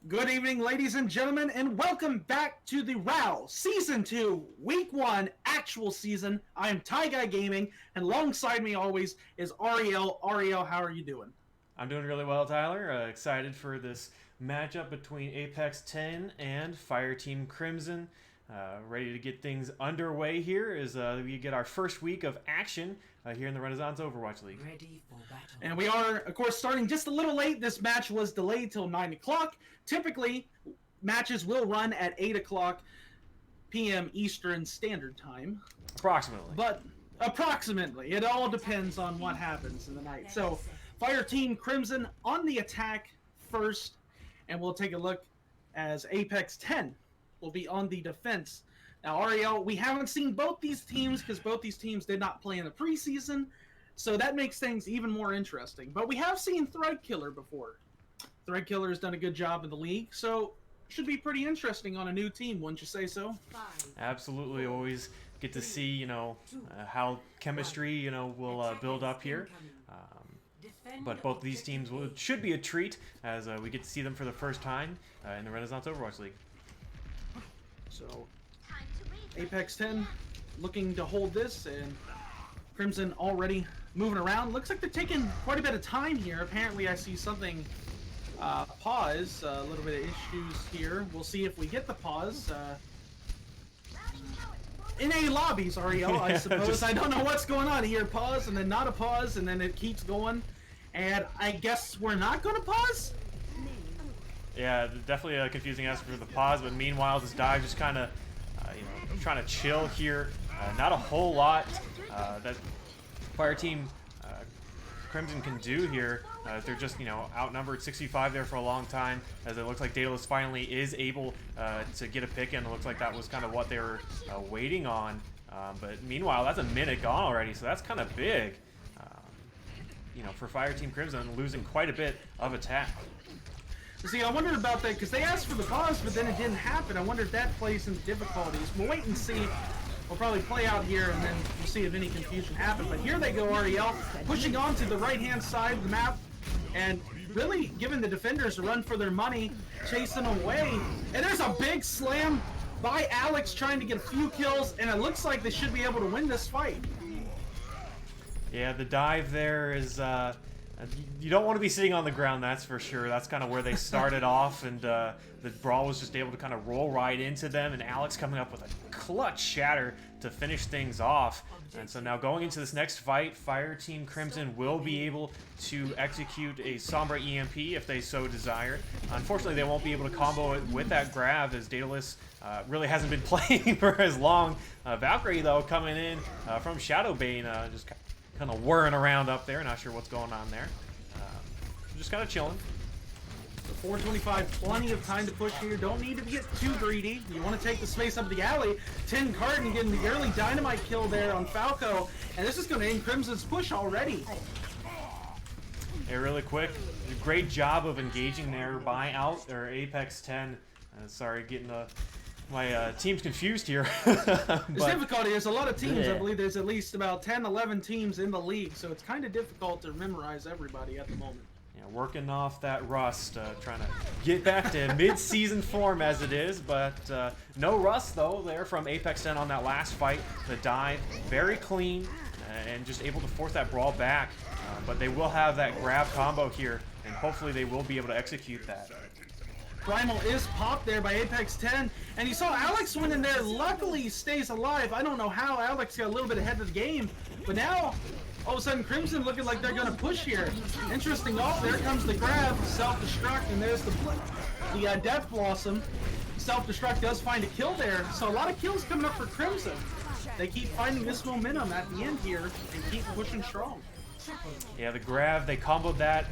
Good evening, ladies and gentlemen, and welcome back to the ROWL Season 2, Week 1, actual season. I am Ty Guy Gaming, and alongside me always is REL. REL, how are you doing? I'm doing really well, Tyler. Excited for this matchup between Apex10 and Fireteam Crimson. Ready to get things underway here as we get our first week of action here in the Renaissance Overwatch League. Ready for battle. And we are, of course, starting just a little late. This match was delayed till 9 o'clock. Typically, matches will run at 8 o'clock p.m. Eastern Standard Time. Approximately. But approximately. It all depends on what happens in the night. So, Fireteam Crimson on the attack first, and we'll take a look as Apex10 will be on the defense. Now, REL, we haven't seen both these teams because both these teams did not play in the preseason, so that makes things even more interesting. But we have seen Threadkiller before. Threadkiller has done a good job in the league, so should be pretty interesting on a new team, wouldn't you say so? Absolutely. Always get to see, how chemistry, will build up here. But both of these teams should be a treat as we get to see them for the first time in the Renaissance Overwatch League. So, Apex10 looking to hold this, and Crimson already moving around. Looks like they're taking quite a bit of time here. Apparently I see something pause, a little bit of issues here. We'll see if we get the pause. NA lobbies, REL, I suppose. I don't know what's going on here. Pause, and then not a pause, and then it keeps going. And I guess we're not going to pause? Yeah, definitely a confusing answer for the pause, but meanwhile, this dive just kind of, trying to chill here. Not a whole lot that Fireteam Crimson can do here. They're just, outnumbered 65 there for a long time, as it looks like Daedalus finally is able to get a pick in. It looks like that was kind of what they were waiting on. But meanwhile, that's a minute gone already, so that's kind of big. For Fireteam Crimson, losing quite a bit of attack. See, I wondered about that because they asked for the pause, but then it didn't happen. I wonder if that plays into difficulties. We'll wait and see. We'll probably play out here, and then we'll see if any confusion happened. But here they go, REL, pushing on to the right-hand side of the map, and really giving the defenders a run for their money, chasing away. And there's a big slam by Alex trying to get a few kills, and it looks like they should be able to win this fight. Yeah, the dive there is... you don't want to be sitting on the ground, that's for sure. That's kind of where they started off, and the Brawl was just able to kind of roll right into them, and Alex coming up with a clutch shatter to finish things off. And so now going into this next fight, Fireteam Crimson will be able to execute a Sombra EMP if they so desire. Unfortunately, they won't be able to combo it with that grab, as Daedalus really hasn't been playing for as long. Valkyrie, though, coming in from Shadowbane, just kind of whirring around up there, not sure what's going on there. Just kind of chilling. 425, plenty of time to push here. Don't need to get too greedy. You want to take the space up the alley. 10 Carton getting the early dynamite kill there on Falco, and this is going to end Crimson's push already. Hey, really quick, great job of engaging there by Apex10. Sorry, getting my team's confused here. The difficulty is a lot of teams. I believe there's at least about 10, 11 teams in the league, so it's kind of difficult to memorize everybody at the moment. Yeah, working off that rust, trying to get back to mid-season form as it is, but no rust though there from Apex10 on that last fight. The dive, very clean, and just able to force that Brawl back. But they will have that grab combo here, and hopefully they will be able to execute that. Primal is popped there by Apex10, and you saw Alex went in there. Luckily, he stays alive. I don't know how Alex got a little bit ahead of the game, but now, all of a sudden, Crimson looking like they're going to push here. Interesting. Oh, there comes the grab, self-destruct, and there's the Death Blossom. Self-destruct does find a kill there, so a lot of kills coming up for Crimson. They keep finding this momentum at the end here and keep pushing strong. Yeah, the grab, they comboed that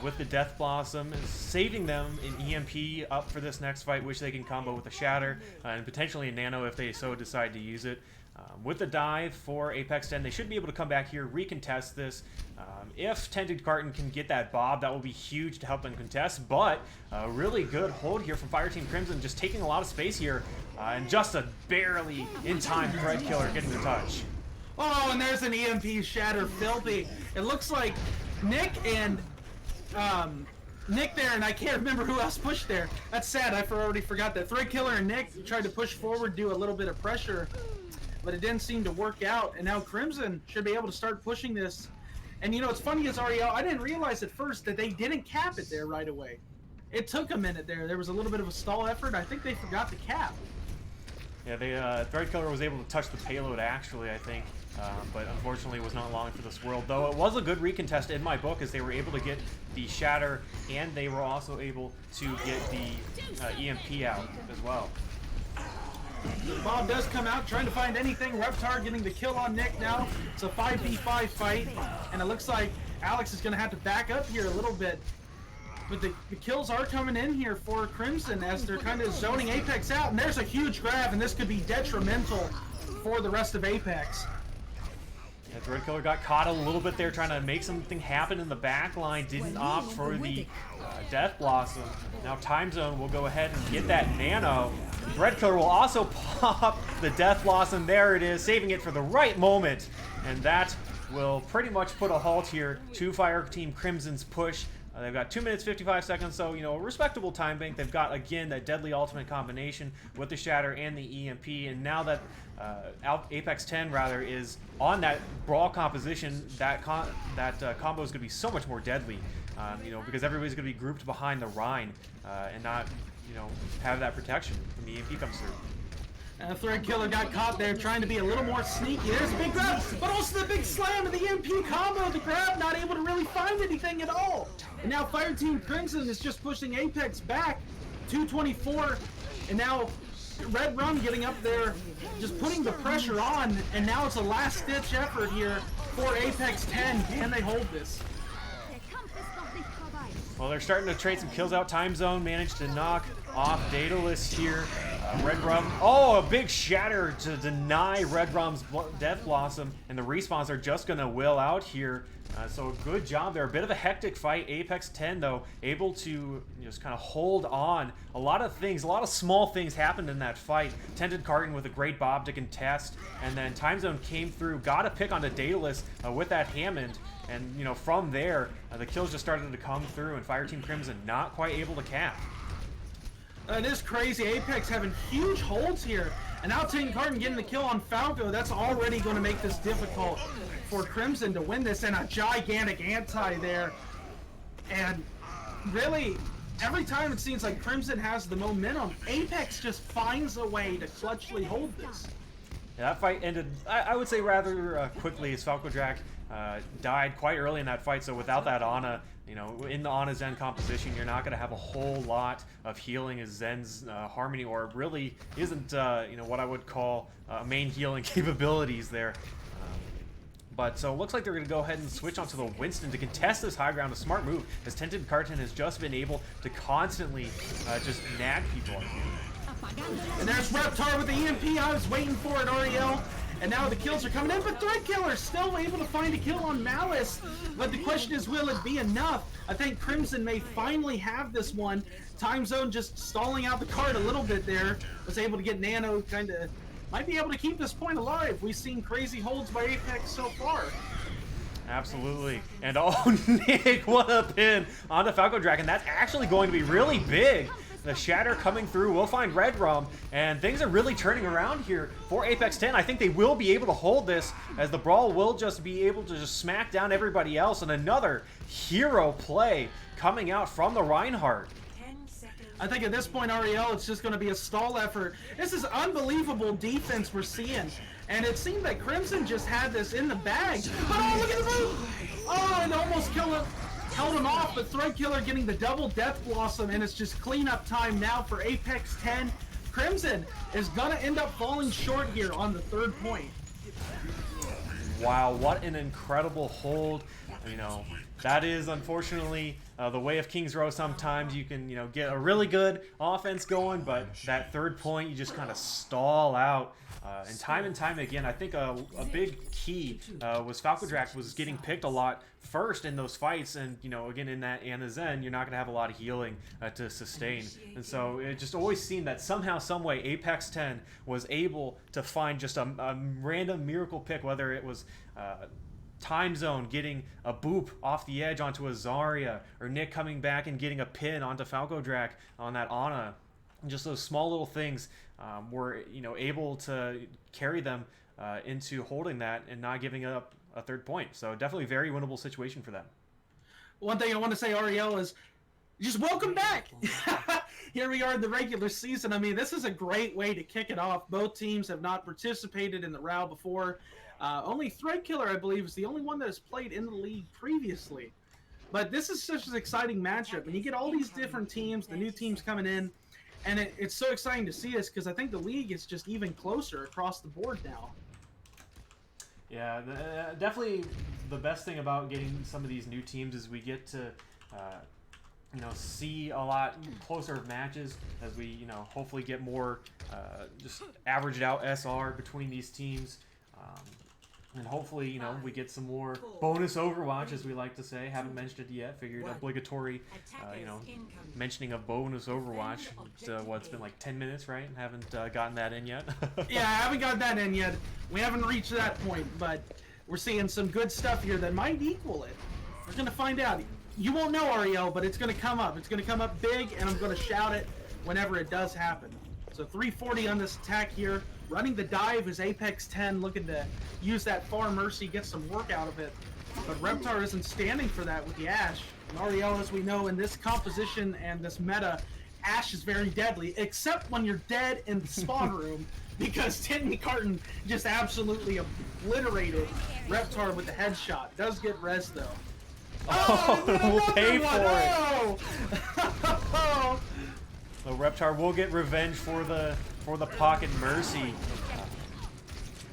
with the Death Blossom, saving them an EMP up for this next fight, which they can combo with a Shatter and potentially a Nano if they so decide to use it. With the dive for Apex10, they should be able to come back here, recontest this. If Tented Carton can get that Bob, that will be huge to help them contest, but a really good hold here from Fireteam Crimson, just taking a lot of space here, and just a barely in-time Threadkiller getting the touch. Oh, and there's an EMP Shatter, filthy. It looks like Nick and Nick there, and I can't remember who else pushed there. That's sad. I already forgot that. Threadkiller and Nick tried to push forward, do a little bit of pressure, but it didn't seem to work out. And now Crimson should be able to start pushing this. And you know, it's funny as REL, I didn't realize at first that they didn't cap it there right away. It took a minute there. There was a little bit of a stall effort. I think they forgot to cap. Yeah, Threadkiller was able to touch the payload actually, I think, but unfortunately was not long for this world. Though it was a good recontest in my book, as they were able to get the Shatter, and they were also able to get the EMP out as well. Bob does come out trying to find anything. Reptar getting the kill on Nick now. It's a 5v5 fight, and it looks like Alex is going to have to back up here a little bit. But the kills are coming in here for Crimson as they're kind of zoning Apex out. And there's a huge grab, and this could be detrimental for the rest of Apex. Yeah, Threadkiller got caught a little bit there trying to make something happen in the back line. Didn't opt for the Death Blossom. Now Time Zone will go ahead and get that Nano. Threadkiller will also pop the Death Blossom. There it is, saving it for the right moment. And that will pretty much put a halt here to Fireteam Crimson's push. They've got 2 minutes 55 seconds, so you know, a respectable time bank. They've got again that deadly ultimate combination with the Shatter and the EMP, and now that Apex10 rather is on that brawl composition, that combo is going to be so much more deadly. You know, because everybody's going to be grouped behind the Rhine and not, you know, have that protection when the EMP comes through. Threadkiller got caught there trying to be a little more sneaky. There's a big grab, but also the big slam of the EMP combo. The grab not able to really find anything at all. And now Fireteam Crimson is just pushing Apex back. 224, and now Red Rum getting up there, just putting the pressure on, and now it's a last-ditch effort here for Apex10. Can they hold this? Well, they're starting to trade some kills out. Time Zone managed to knock off Daedalus here. Red Rum, oh, a big Shatter to deny Red Rum's Death Blossom, and the respawns are just going to will out here. So a good job there. A bit of a hectic fight. Apex10, though, able to just kind of hold on. A lot of things, a lot of small things happened in that fight. Tented Carton with a great bob to contest, and then Time Zone came through, got a pick onto Daedalus with that Hammond, and you know, from there, the kills just started to come through, and Fireteam Crimson not quite able to cap. It is crazy. Apex having huge holds here. And now Tented Carton getting the kill on Falco. That's already going to make this difficult for Crimson to win this, and a gigantic anti there. And really, every time it seems like Crimson has the momentum, Apex just finds a way to clutchly hold this. Yeah, that fight ended, I would say, rather quickly, as Falco Drac died quite early in that fight. So without that Ana, you know, in the Ana Zen composition, you're not going to have a whole lot of healing, as Zen's Harmony Orb really isn't, you know, what I would call main healing capabilities there. But so it looks like they're going to go ahead and switch onto the Winston to contest this high ground. A smart move, as Tented Carton has just been able to constantly just nag people. And there's Reptar with the EMP. I was waiting for it, REL. And now the kills are coming in, but Threadkiller still able to find a kill on Malice. But the question is, will it be enough? I think Crimson may finally have this one. Time Zone just stalling out the card a little bit there. Was able to get Nano, kind of might be able to keep this point alive. We've seen crazy holds by Apex so far. Absolutely. And oh, Nick, what a pin onto Falco Drac. And that's actually going to be really big. The Shatter coming through will find Red Rum, and things are really turning around here for Apex10. I think they will be able to hold this, as the Brawl will just be able to just smack down everybody else, and another hero play coming out from the Reinhardt. I think at this point, REL, it's just going to be a stall effort. This is unbelievable defense we're seeing, and it seemed like Crimson just had this in the bag. Oh, look at the move! Oh, and almost held him off, but Threadkiller getting the double Death Blossom, and it's just cleanup time now for Apex10. Crimson is gonna end up falling short here on the third point. Wow, what an incredible hold. You know, that is unfortunately the way of King's Row. Sometimes you can, you know, get a really good offense going, but that third point, you just kind of stall out. And time again, I think a big key was Falco Drac was getting picked a lot first in those fights, and you know, again in that Ana Zen, you're not going to have a lot of healing to sustain, and so it just always seemed that somehow, some way, Apex10 was able to find just a random miracle pick, whether it was Time Zone getting a boop off the edge onto a Zarya, or Nick coming back and getting a pin onto Falco Drac on that Ana. And just those small little things were, you know, able to carry them into holding that and not giving up a third point. So definitely very winnable situation for them. One thing I want to say, ROWL, is just welcome back. Here we are in the regular season. I mean, this is a great way to kick it off. Both teams have not participated in the ROWL before. Only Threadkiller, I believe, is the only one that has played in the league previously. But this is such an exciting matchup. And you get all these different teams, the new teams coming in. And it's so exciting to see this because I think the league is just even closer across the board now. Yeah, definitely the best thing about getting some of these new teams is we get to, you know, see a lot closer matches as we, you know, hopefully get more just averaged out SR between these teams. And hopefully, you know, we get some more bonus Overwatch, as we like to say. Haven't mentioned it yet. Figured obligatory, you know, mentioning of bonus Overwatch. It's been like 10 minutes, right? Haven't gotten that in yet. Yeah, I haven't got that in yet. We haven't reached that point, but we're seeing some good stuff here that might equal it. We're going to find out. You won't know, ROWL, but it's going to come up. It's going to come up big, and I'm going to shout it whenever it does happen. So 340 on this attack here. Running the dive is Apex10, looking to use that Far Mercy, get some work out of it. But Reptar isn't standing for that with the Ashe. And ROWL, as we know, in this composition and this meta, Ashe is very deadly, except when you're dead in the spawn room, because Tintin Carton just absolutely obliterated Reptar with the headshot. Does get res, though. Oh, we'll pay for it! So Reptar will get revenge for the pocket mercy.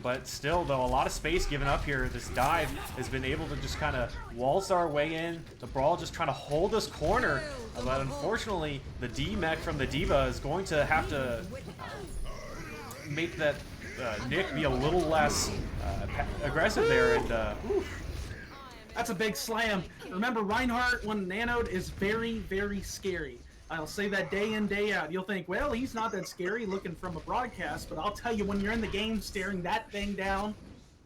But still, though, a lot of space given up here. This dive has been able to just kind of waltz our way in. The Brawl just trying to hold this corner. But unfortunately, the D-Mech from the D.Va is going to have to make that Nick be a little less aggressive there. And that's a big slam. Remember, Reinhardt, when nanoed, is very, very scary. I'll say that day in, day out. You'll think, well, he's not that scary looking from a broadcast, but I'll tell you, when you're in the game staring that thing down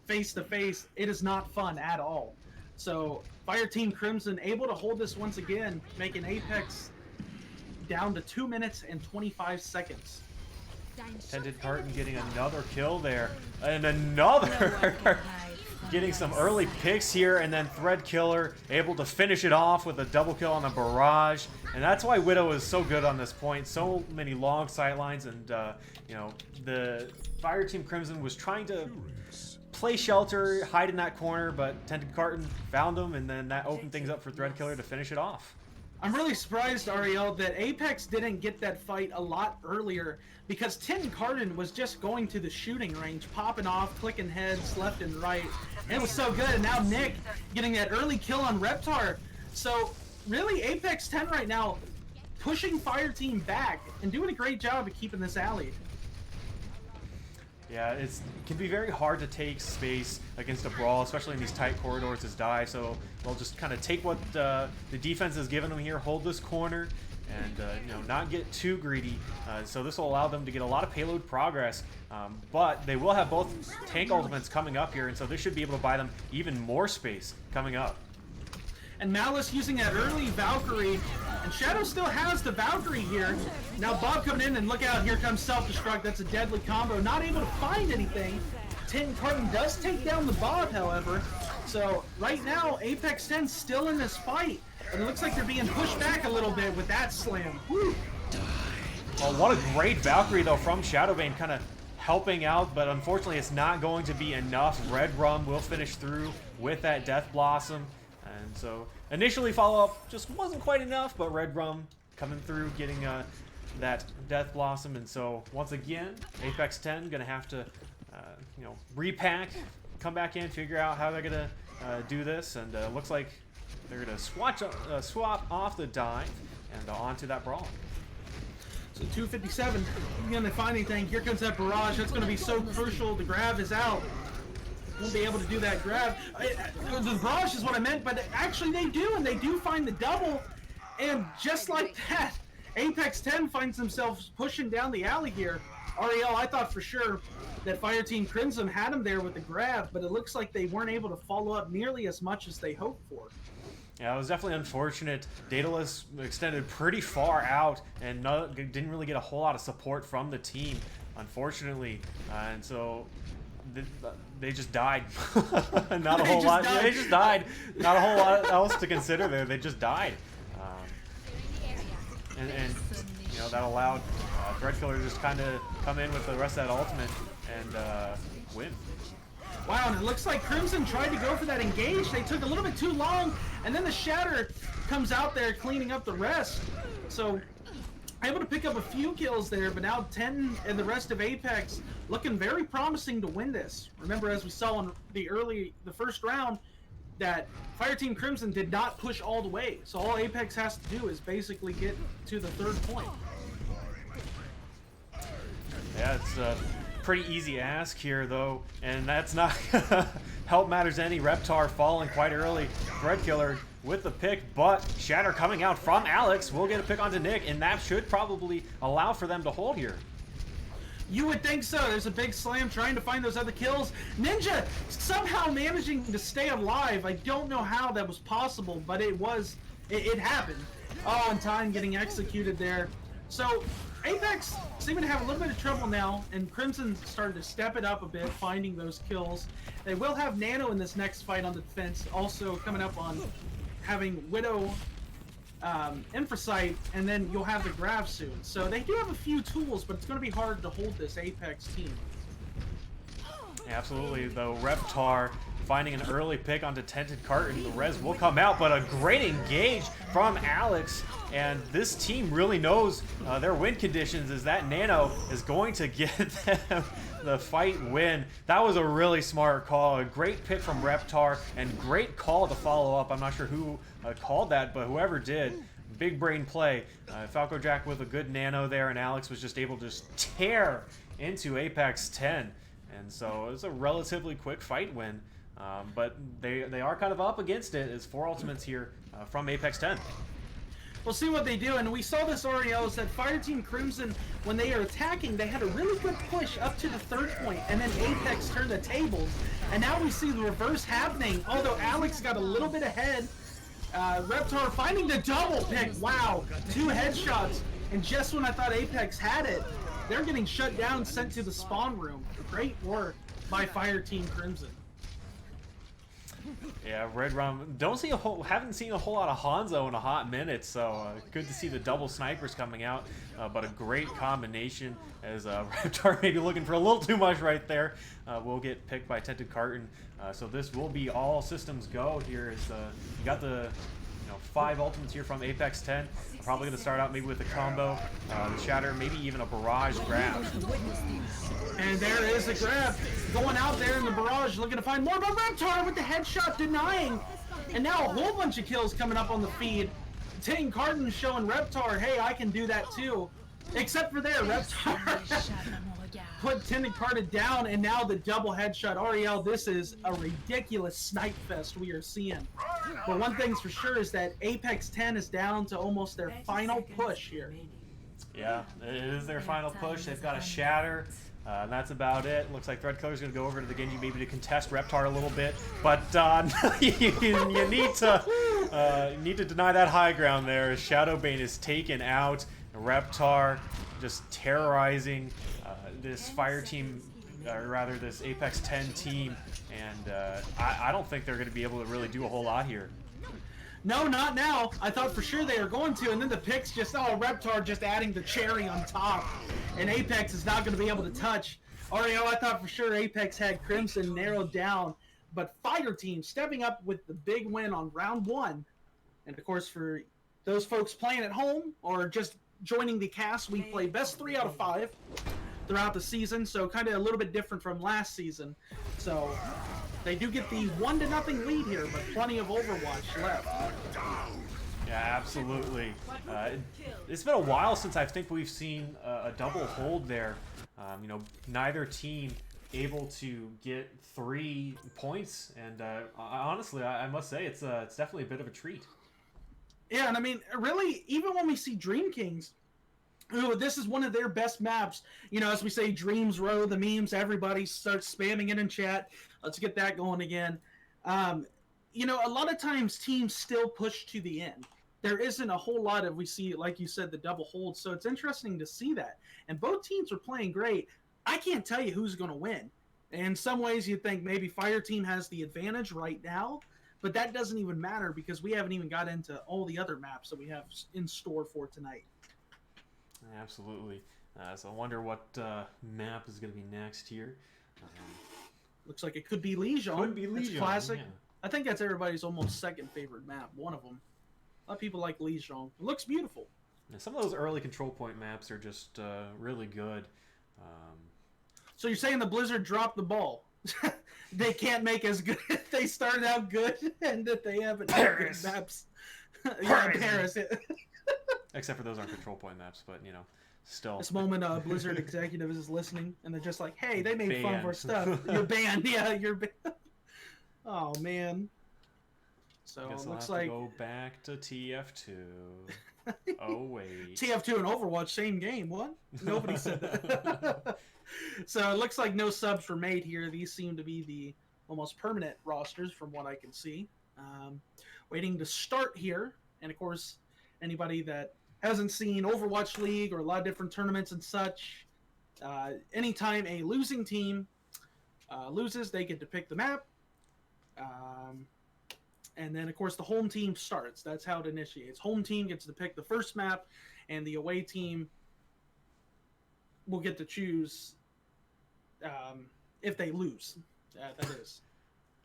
face to face, it is not fun at all. So Fireteam Crimson able to hold this once again, making Apex down to 2 minutes and 25 seconds. Tintin Carton getting another kill there, and another getting some early picks here, and then Threadkiller able to finish it off with a double kill on the barrage. And that's why Widow is so good on this point. So many long sight lines, and you know, the Fireteam Crimson was trying to play shelter, hide in that corner, but Tintin Carton found him, and then that opened things up for Threadkiller to finish it off. I'm really surprised, ROWL, that Apex didn't get that fight a lot earlier, because Tintin Carton was just going to the shooting range, popping off, clicking heads left and right. And it was so good, and now Nick getting that early kill on Reptar. So really, Apex10 right now pushing Fireteam back and doing a great job of keeping this alley. Yeah, it can be very hard to take space against a Brawl, especially in these tight corridors as dive. So they'll just kind of take what the defense has given them here, hold this corner, and you know, not get too greedy. So this will allow them to get a lot of payload progress. But they will have both tank ultimates coming up here, and so this should be able to buy them even more space coming up. And Malice using that early Valkyrie, and Shadow still has the Valkyrie here. Now Bob coming in, and look out, here comes Self-Destruct. That's a deadly combo. Not able to find anything. Tintin Carton does take down the Bob, however. So right now, Apex10 still in this fight. And it looks like they're being pushed back a little bit with that slam. Woo. Well, what a great Valkyrie, though, from Shadowbane, kind of helping out, but unfortunately it's not going to be enough. Red Rum will finish through with that Death Blossom. And so initially follow-up just wasn't quite enough, but Red Rum coming through, getting that Death Blossom. And so once again, Apex10 gonna have to you know, repack, come back in, figure out how they're gonna do this. And looks like they're gonna swap off the dive and onto that Brawl. So 257, gonna find anything. Here comes that barrage. That's gonna be so crucial. The grab is out. Won't be able to do that grab. The barrage is what I meant, but actually they do, and they do find the double. And just like that, Apex10 finds themselves pushing down the alley here. Ariel, I thought for sure that Fireteam Crimson had him there with the grab, but it looks like they weren't able to follow up nearly as much as they hoped for. Yeah, it was definitely unfortunate. Daedalus extended pretty far out and didn't really get a whole lot of support from the team, unfortunately. And so they just died. Not a whole lot. Yeah, they just died. Not a whole lot else to consider there. They just died. And you know, that allowed Threadkiller to just kind of come in with the rest of that ultimate and win. Wow, and it looks like Crimson tried to go for that engage. They took a little bit too long, and then the Shatter comes out there cleaning up the rest. So, able to pick up a few kills there, but now 10 and the rest of Apex looking very promising to win this. Remember, as we saw in the first round, that Fireteam Crimson did not push all the way. So all Apex has to do is basically get to the third point. Yeah, it's pretty easy ask here, though, and that's not help matters any. Reptar falling quite early. Threadkiller with the pick, but Shatter coming out from Alex will get a pick onto Nick, and that should probably allow for them to hold here. You would think so. There's a big slam trying to find those other kills. Ninja somehow managing to stay alive. I don't know how that was possible, but it happened. Oh, and Time getting executed there. So Apex seeming to have a little bit of trouble now, and Crimson started to step it up a bit, finding those kills. They will have Nano in this next fight on the defense, also coming up on having Widow, Infrasight, and then you'll have the Grav soon. So they do have a few tools, but it's going to be hard to hold this Apex team. Absolutely, though. Reptar finding an early pick onto Tented Carton. The res will come out, but a great engage from Alex. And this team really knows their win conditions, as that Nano is going to get them the fight win. That was a really smart call. A great pick from Reptar, and great call to follow up. I'm not sure who called that, but whoever did, big brain play. Falco Jack with a good Nano there, and Alex was just able to just tear into Apex10. And so it was a relatively quick fight win. But they are kind of up against it as 4 ultimates here from Apex10. We'll see what they do, and we saw this Oriel, is that Fireteam Crimson, when they are attacking, they had a really good push up to the third point, and then Apex turned the tables, and now we see the reverse happening. Although Alex got a little bit ahead, Reptar finding the double pick. Wow, 2 headshots, and just when I thought Apex had it, they're getting shut down, sent to the spawn room. Great work by Fireteam Crimson. Yeah, Red Rum. Haven't seen a whole lot of Hanzo in a hot minute, so good to see the double snipers coming out. But a great combination, as Reptar maybe looking for a little too much right there. Will get picked by Tented Carton. So this will be all systems go here. As you got the 5 ultimates here from Apex10. Probably going to start out maybe with a combo, the Shatter, maybe even a barrage grab. And there is a grab going out there in the barrage, looking to find more, but Reptar with the headshot denying. And now a whole bunch of kills coming up on the feed. Tented Carton showing Reptar, hey, I can do that too. Except for there, Reptar put Tented Carton down, and now the double headshot. Ariel, this is a ridiculous snipe fest we are seeing. But one thing's for sure is that Apex10 is down to almost their final push here. Yeah, it is their final push. They've got a Shatter. And that's about it. Looks like Threadkiller's going to go over to the Genji maybe to contest Reptar a little bit. But you need to deny that high ground there. Shadowbane is taken out. Reptar just terrorizing this Fireteam, or rather this Apex10 team. And I don't think they're going to be able to really do a whole lot here. No, not now. I thought for sure they were going to, and then the picks just, Reptar just adding the cherry on top. And Apex is not going to be able to touch. Ariel, I thought for sure Apex had Crimson narrowed down, but Fireteam stepping up with the big win on round 1. And of course, for those folks playing at home or just joining the cast, we play best 3 out of 5 throughout the season, so kind of a little bit different from last season. So they do get the 1-0 lead here, but plenty of Overwatch left. Yeah, absolutely. It's been a while since I think we've seen a double hold there. Neither team able to get 3 points, and honestly, I must say it's definitely a bit of a treat. Yeah, and I mean, really, even when we see Dream Kings, Ooh, this is one of their best maps. You know, as we say, Dreams Row, the memes, everybody starts spamming it in chat. Let's get that going again. You know, a lot of times teams still push to the end. There isn't a whole lot of, we see, like you said, the double hold. So it's interesting to see that. And both teams are playing great. I can't tell you who's going to win. In some ways, you'd think maybe Fireteam has the advantage right now, but that doesn't even matter because we haven't even got into all the other maps that we have in store for tonight. Absolutely. So I wonder what map is going to be next here. Looks like it could be Legion. Could be Legion. It's classic. Yeah. I think that's everybody's almost second favorite map. One of them. A lot of people like Legion. It looks beautiful. Yeah, some of those early control point maps are just really good. So you're saying the Blizzard dropped the ball? They can't make as good. They started out good, and that they haven't had good maps. Yeah, Paris. Except for those aren't control point maps, but you know, still. This moment, Blizzard executive is listening, and they're just like, "Hey, they made Banned. fun of our stuff. You're banned. Yeah, you're banned." Oh man. So I guess it I'll looks have like to go back to TF2. Oh wait. TF2 and Overwatch, same game. What? Nobody said that. So it looks like no subs were made here. These seem to be the almost permanent rosters from what I can see. Waiting to start here. And of course, anybody that hasn't seen Overwatch League or a lot of different tournaments and such, anytime a losing team loses, they get to pick the map. And then, of course, the home team starts. That's how it initiates. Home team gets to pick the first map, and the away team will get to choose if they lose. That is.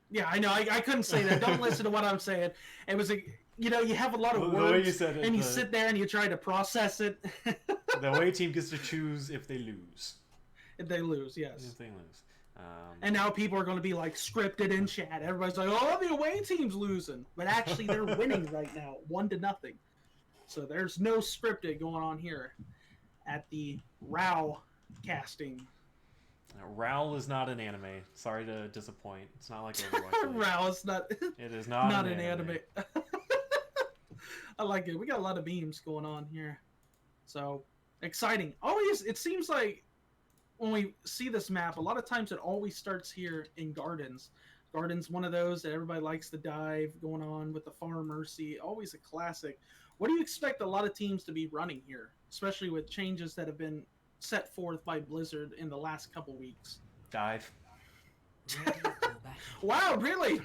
Yeah, I know. I couldn't say that. Don't listen to what I'm saying. It was a, you know, you have a lot of words, the way you said it, and you sit there and you try to process it. The away team gets to choose if they lose. If they lose, yes. If they lose. And now people are going to be like scripted in chat. Everybody's like, "Oh, the away team's losing," but actually they're winning right now, 1-0. So there's no scripted going on here at the ROWL casting. ROWL is not an anime. Sorry to disappoint. It's not like Overwatch. ROWL is not. It is not an anime. I like it. We got a lot of beams going on here, so exciting. Always, it seems like when we see this map, a lot of times it always starts here in Gardens. Gardens, one of those that everybody likes to dive going on with the Far Mercy. Always a classic. What do you expect a lot of teams to be running here, especially with changes that have been set forth by Blizzard in the last couple weeks? Dive. Wow, really?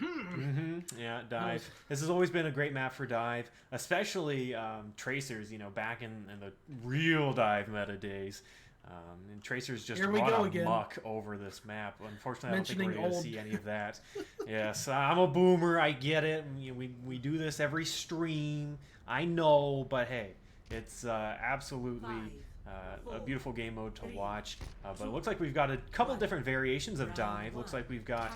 Yeah, Dive. This has always been a great map for Dive, especially Tracers, you know, back in the real Dive meta days. And Tracers just run amok over this map. Unfortunately, I don't think we're going to see any of that. Yes, I'm a boomer. I get it. We do this every stream. I know, but hey, it's absolutely a beautiful game mode to watch. But it looks like we've got a couple different variations of Dive. Looks like we've got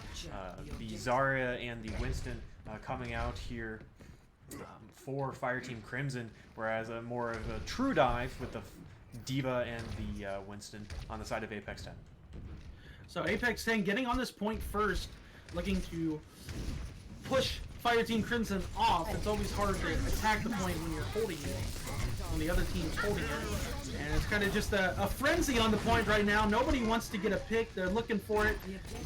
the Zarya and the Winston coming out here for Fireteam Crimson, whereas a more of a true Dive with the Diva and the Winston on the side of Apex10. So Apex10 getting on this point first, looking to push Fireteam Crimson off. It's always hard to attack the point when you're holding it, when the other team's holding it. And it's kind of just a frenzy on the point right now. Nobody wants to get a pick. They're looking for it.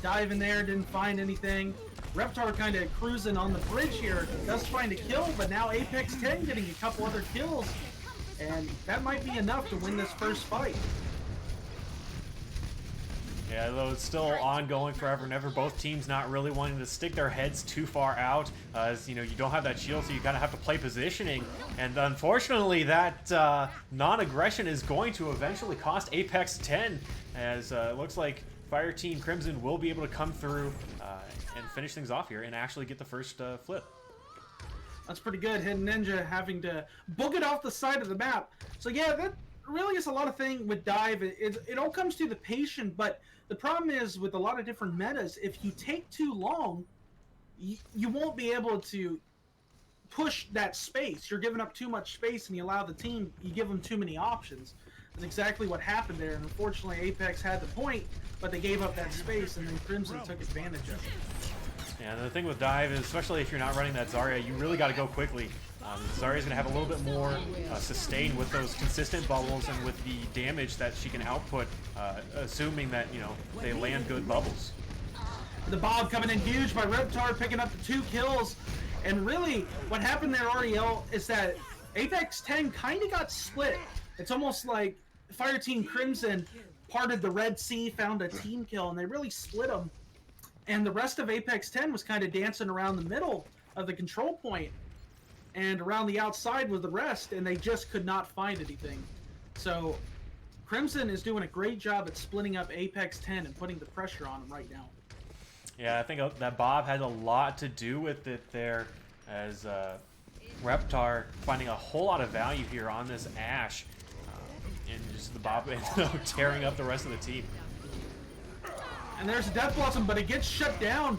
Dive in there, didn't find anything. Reptar kind of cruising on the bridge here. Does find a kill, but now Apex10 getting a couple other kills. And that might be enough to win this first fight. Yeah, though it's still ongoing forever and ever. Both teams not really wanting to stick their heads too far out, as you know, you don't have that shield, so you kind of have to play positioning. And unfortunately, that non-aggression is going to eventually cost Apex10, as it looks like Fireteam Crimson will be able to come through and finish things off here and actually get the first flip. That's pretty good. Hidden Ninja having to book it off the side of the map. So yeah, that really is a lot of thing with Dive. It all comes to the patient, but the problem is with a lot of different metas, if you take too long, you won't be able to push that space. You're giving up too much space and you allow the team, you give them too many options. That's exactly what happened there. And unfortunately, Apex had the point, but they gave up that space and then Crimson took advantage of it. Yeah, and the thing with Dive is, especially if you're not running that Zarya, you really got to go quickly. Zarya's going to have a little bit more sustain with those consistent bubbles and with the damage that she can output, assuming that, you know, they land good bubbles. The Bob coming in huge by Reptar, picking up the 2 kills. And really, what happened there, ROWL, is that Apex10 kind of got split. It's almost like Fireteam Crimson parted the Red Sea, found a team kill, and they really split them. And the rest of Apex10 was kind of dancing around the middle of the control point and around the outside with the rest, and they just could not find anything. So Crimson is doing a great job at splitting up Apex10 and putting the pressure on them right now. Yeah, I think that Bob had a lot to do with it there, as Reptar finding a whole lot of value here on this Ashe, and just the Bob ended up tearing up the rest of the team. And there's a Death Blossom, but it gets shut down.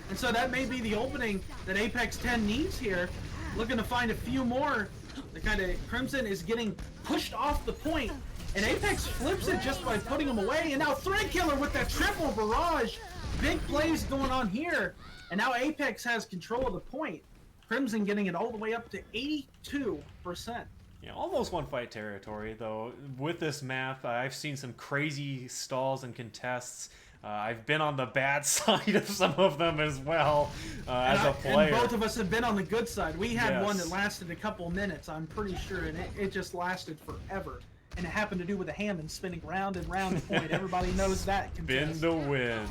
And so that may be the opening that Apex10 needs here. Looking to find a few more. The kind of Crimson is getting pushed off the point. And Apex flips it just by putting him away. And now Threadkiller with that triple barrage. Big plays going on here. And now Apex has control of the point. Crimson getting it all the way up to 82%. Yeah, almost one fight territory, though. With this map, I've seen some crazy stalls and contests. I've been on the bad side of some of them as well, as a player. And both of us have been on the good side. We had one that Yes. lasted a couple minutes, I'm pretty sure, and it just lasted forever. And it happened to do with a Hammond spinning round and round the point. Everybody knows that contest. Spin the win.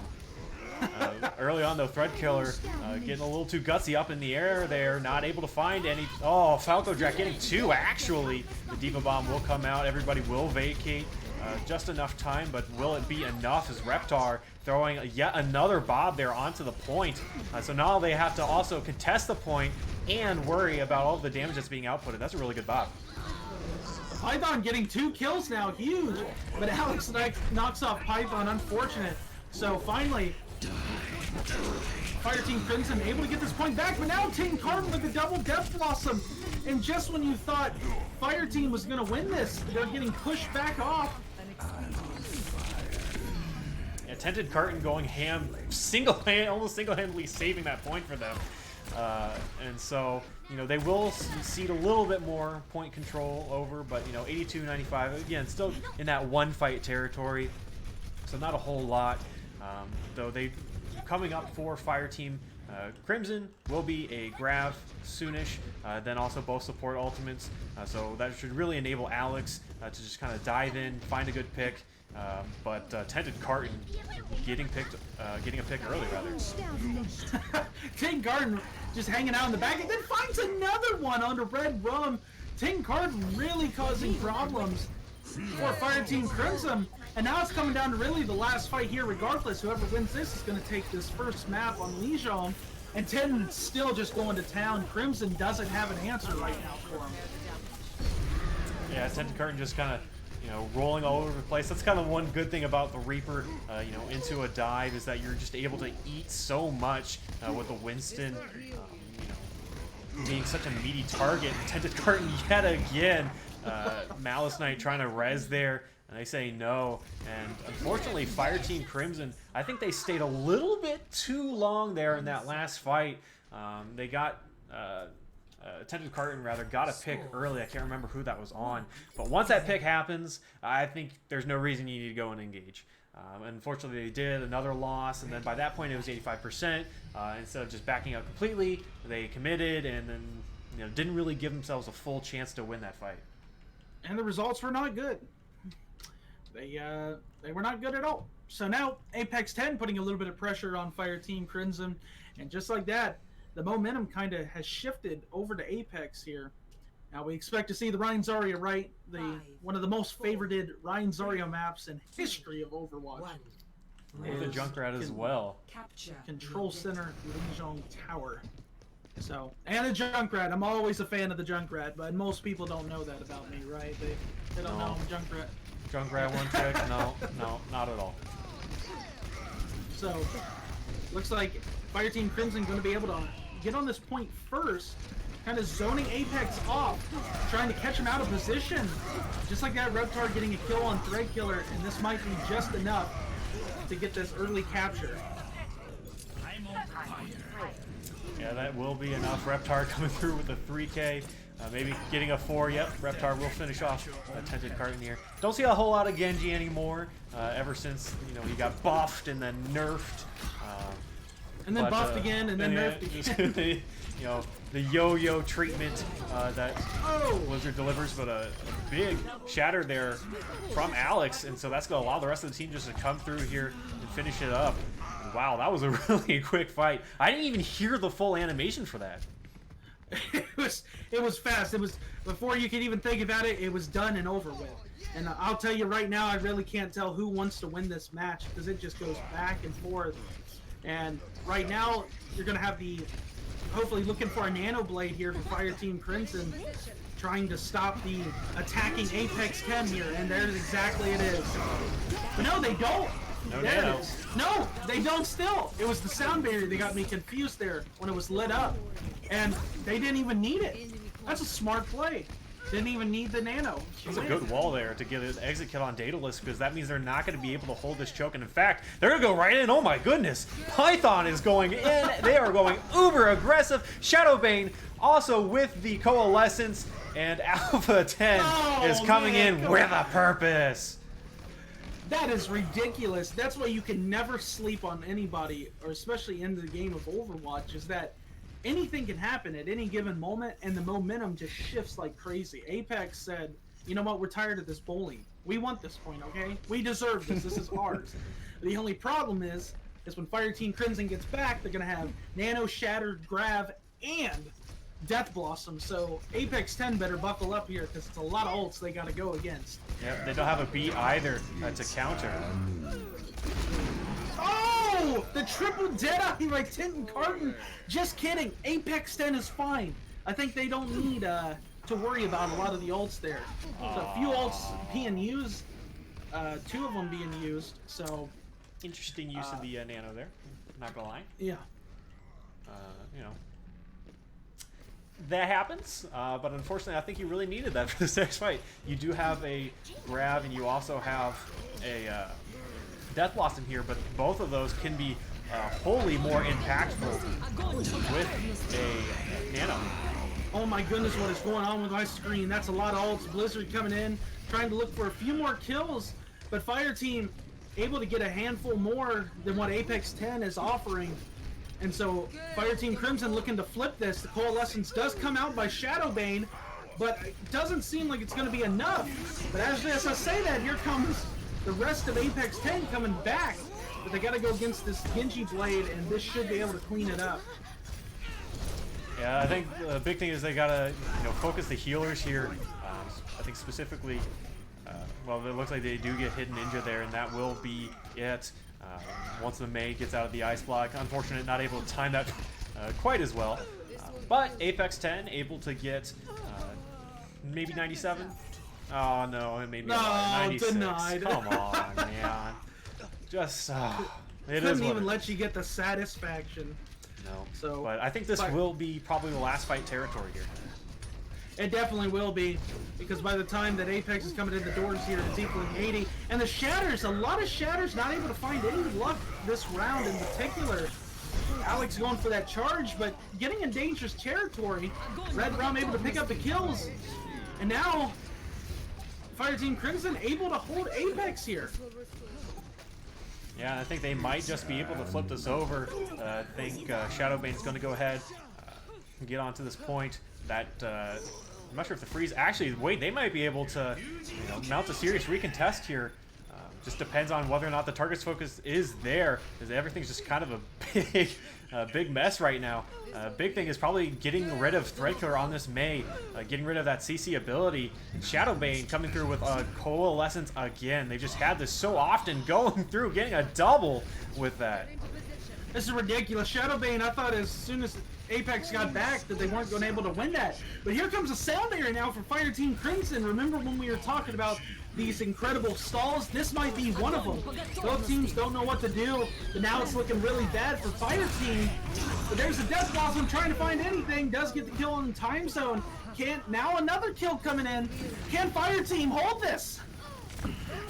Early on, though, Threadkiller getting a little too gutsy up in the air there, not able to find any. Oh, Falco Jack getting 2, actually. The Diva Bomb will come out. Everybody will vacate. Just enough time, but will it be enough as Reptar throwing yet another Bob there onto the point. So now they have to also contest the point and worry about all the damage that's being outputted. That's a really good Bob. Python getting 2 kills now, huge. But Alex knocks off Python, unfortunate. So finally, Fireteam Crimson able to get this point back, but now Team Carbon with the double Death Blossom. And just when you thought Fireteam was going to win this, they're getting pushed back off. Yeah, Tented Carton going ham, almost single-handedly saving that point for them. And so, you know, they will cede a little bit more point control over, but, you know, 82-95, again, still in that one fight territory, so not a whole lot. Though they coming up for Fireteam Crimson will be a Grav soonish, then also both support ultimates, so that should really enable Alex to just kind of dive in, find a good pick. But Tented Carton getting a pick early, rather. Ting Carton just hanging out in the back and then finds another one under Red Rum. Ting Carton really causing problems for Fireteam Crimson. And now it's coming down to really the last fight here regardless. Whoever wins this is going to take this first map on Legion. And 10 still just going to town. Crimson doesn't have an answer right now for him. Yeah, Tented Carton just kind of, you know, rolling all over the place. That's kind of one good thing about the Reaper, you know, into a dive, is that you're just able to eat so much with the Winston, you know, being such a meaty target. Tented Carton yet again. Malice Knight trying to res there, and they say no. And unfortunately, Fireteam Crimson, I think they stayed a little bit too long there in that last fight. They got Tented Carton rather got a pick early. I can't remember who that was on, but once that pick happens, I think there's no reason you need to go and engage. Unfortunately, they did another loss, and then by that point it was 85%. Instead of just backing out completely, they committed, and then, you know, didn't really give themselves a full chance to win that fight. And the results were not good. They were not good at all. So now Apex10 putting a little bit of pressure on Fireteam Crimson, and just like that, the momentum kind of has shifted over to Apex here. Now we expect to see the Ryan Zarya right, one of the most favorited Ryan Zarya maps in history of Overwatch. With the Junkrat as well. Control Center Legion Tower. So, and the Junkrat. I'm always a fan of the Junkrat, but most people don't know that about me, right? They don't know I'm a Junkrat. Junkrat one pick? No, not at all. So, looks like Fireteam Crimson going to be able to get on this point first, kind of zoning Apex off, trying to catch him out of position. Just like that, Reptar getting a kill on Threadkiller, and this might be just enough to get this early capture. Yeah, that will be enough. Reptar coming through with a 3K. Maybe getting a 4. Yep, Reptar will finish off a Tented Carton here. Don't see a whole lot of Genji anymore. Ever since, you know, he got buffed and then nerfed. And then buffed again, and then nerfed again. You know, the yo-yo treatment that Blizzard delivers, but a big shatter there from Alex, and so that's going to allow the rest of the team just to come through here and finish it up. And wow, that was a really quick fight. I didn't even hear the full animation for that. It was fast. It was before you could even think about it. It was done and over with. And I'll tell you right now, I really can't tell who wants to win this match because it just goes back and forth. And right now, you're gonna have the hopefully looking for a Nano Blade here for Fireteam Crimson, trying to stop the attacking Apex10 here. And there's exactly it is. But no, they don't. No there Nano. it is. No, they don't still. It was the sound barrier that got me confused there when it was lit up. And they didn't even need it. That's a smart play. Didn't even need the Nano. It's a good wall there to get an exit kill on Daedalus because that means they're not going to be able to hold this choke. And in fact, they're going to go right in. Oh my goodness. Python is going in. They are going uber aggressive. Shadowbane also with the Coalescence. And Alpha 10 is coming in with a purpose. That is ridiculous. That's why you can never sleep on anybody, or especially in the game of Overwatch, is that anything can happen at any given moment, and the momentum just shifts like crazy. Apex said, you know what, we're tired of this bullying. We want this point, okay? We deserve this. This is ours. The only problem is when Fireteam Crimson gets back, they're going to have Nano, Shattered, Grav, and Death Blossom. So Apex10 better buckle up here because it's a lot of ults they got to go against. Yep, they don't have a B either to counter. Oh! The triple Deadeye by Tented Carton! Just kidding. Apex10 is fine. I think they don't need to worry about a lot of the ults there. So a few ults being used, 2 of them being used, so... Interesting use of the Nano there, not gonna lie. Yeah. You know, that happens, but unfortunately I think you really needed that for this next fight. You do have a Grav and you also have a Death Blossom here, but both of those can be wholly more impactful with a Nano. Oh my goodness, what is going on with my screen? That's a lot of ults. Blizzard coming in, trying to look for a few more kills, but Fireteam able to get a handful more than what Apex10 is offering. And so Fireteam Crimson looking to flip this. The Coalescence does come out by Shadowbane, but it doesn't seem like it's going to be enough. But as I say that, here comes the rest of Apex10 coming back. But they got to go against this Genji Blade, and this should be able to clean it up. Yeah, I think the big thing is they gotta, focus the healers here. I think specifically, well, it looks like they do get hidden ninja there, and that will be it. Once the Mei gets out of the ice block, unfortunate, not able to time that quite as well. But Apex10 able to get maybe 97. Oh no, maybe 96. Denied. Come on, man. Just it Couldn't is what even it let you get the satisfaction. No. So, but I think this will be probably the last fight territory here. It definitely will be, because by the time that Apex is coming in the doors here, it's equaling 80. And the Shatters, a lot of Shatters not able to find any luck this round in particular. Alex going for that charge, but getting in dangerous territory. Red Rum able to pick up the kills. And now, Fireteam Crimson able to hold Apex here. Yeah, I think they might just be able to flip this over. I think Shadowbane's going to go ahead and get onto this point. That I'm not sure if the freeze actually. Wait, they might be able to mount a serious recontest here. Just depends on whether or not the target's focus is there, because everything's just kind of a big mess right now. Big thing is probably getting rid of Threadkiller on this Mei, getting rid of that CC ability. Shadowbane coming through with a Coalescence again. They've just had this so often, going through, getting a double with that. This is ridiculous. Shadowbane, I thought as soon as Apex got back that they weren't going to be able to win that. But here comes a sound barrier now for Fireteam Crimson. Remember when we were talking about these incredible stalls? This might be one of them. Both teams don't know what to do, but now it's looking really bad for Fireteam. But there's a Death Blossom trying to find anything. Does get the kill on the time zone. Can't. Now another kill coming in. Can Fireteam hold this?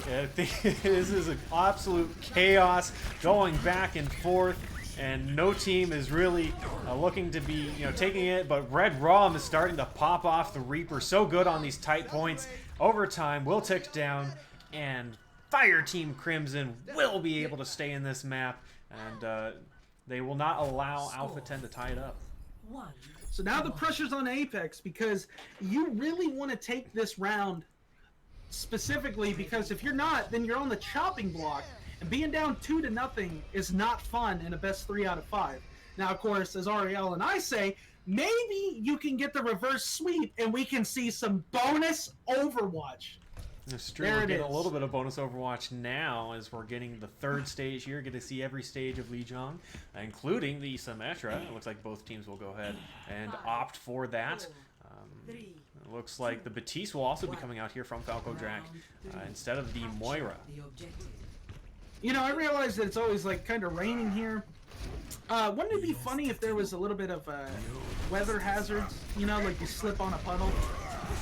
Yeah, I think this is an absolute chaos going back and forth. and no team is really looking to be, taking it. But Red Rum is starting to pop off the Reaper so good on these tight points. Overtime will tick down, and Fireteam Crimson will be able to stay in this map, and they will not allow Alpha 10 to tie it up. So now the pressure's on Apex because you really want to take this round specifically because if you're not, then you're on the chopping block. And being down 2-0 is not fun in a best 3 out of 5. Now, of course, as ROWL and I say, maybe you can get the reverse sweep and we can see some bonus Overwatch. It's true. We're getting a little bit of bonus Overwatch now as we're getting the third stage here. Get to see every stage of Lijiang, including the Symmetra. It looks like both teams will go ahead and opt for that. It looks like the Batiste will also be coming out here from Falco Drac instead of the Moira. I realize that it's always like kind of raining here. Wouldn't it be funny if there was a little bit of weather hazards? Like you slip on a puddle.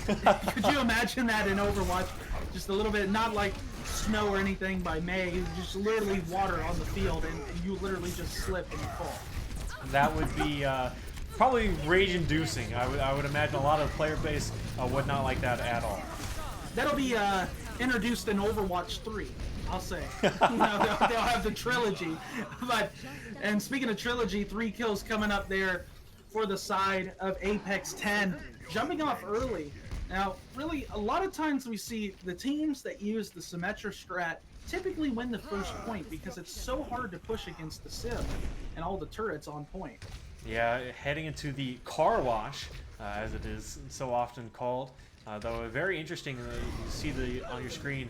Could you imagine that in Overwatch? Just a little bit, not like snow or anything by May, just literally water on the field, and you literally just slip and you fall. That would be probably rage-inducing. I would imagine a lot of the player base would not like that at all. That'll be introduced in Overwatch 3. I'll say. They'll have the trilogy. And speaking of trilogy, 3 kills coming up there for the side of Apex10. Jumping off early. Now, really, a lot of times we see the teams that use the Symmetra strat typically win the first point because it's so hard to push against the Sim and all the turrets on point. Yeah, heading into the car wash, as it is so often called. Though very interesting, you see on your screen,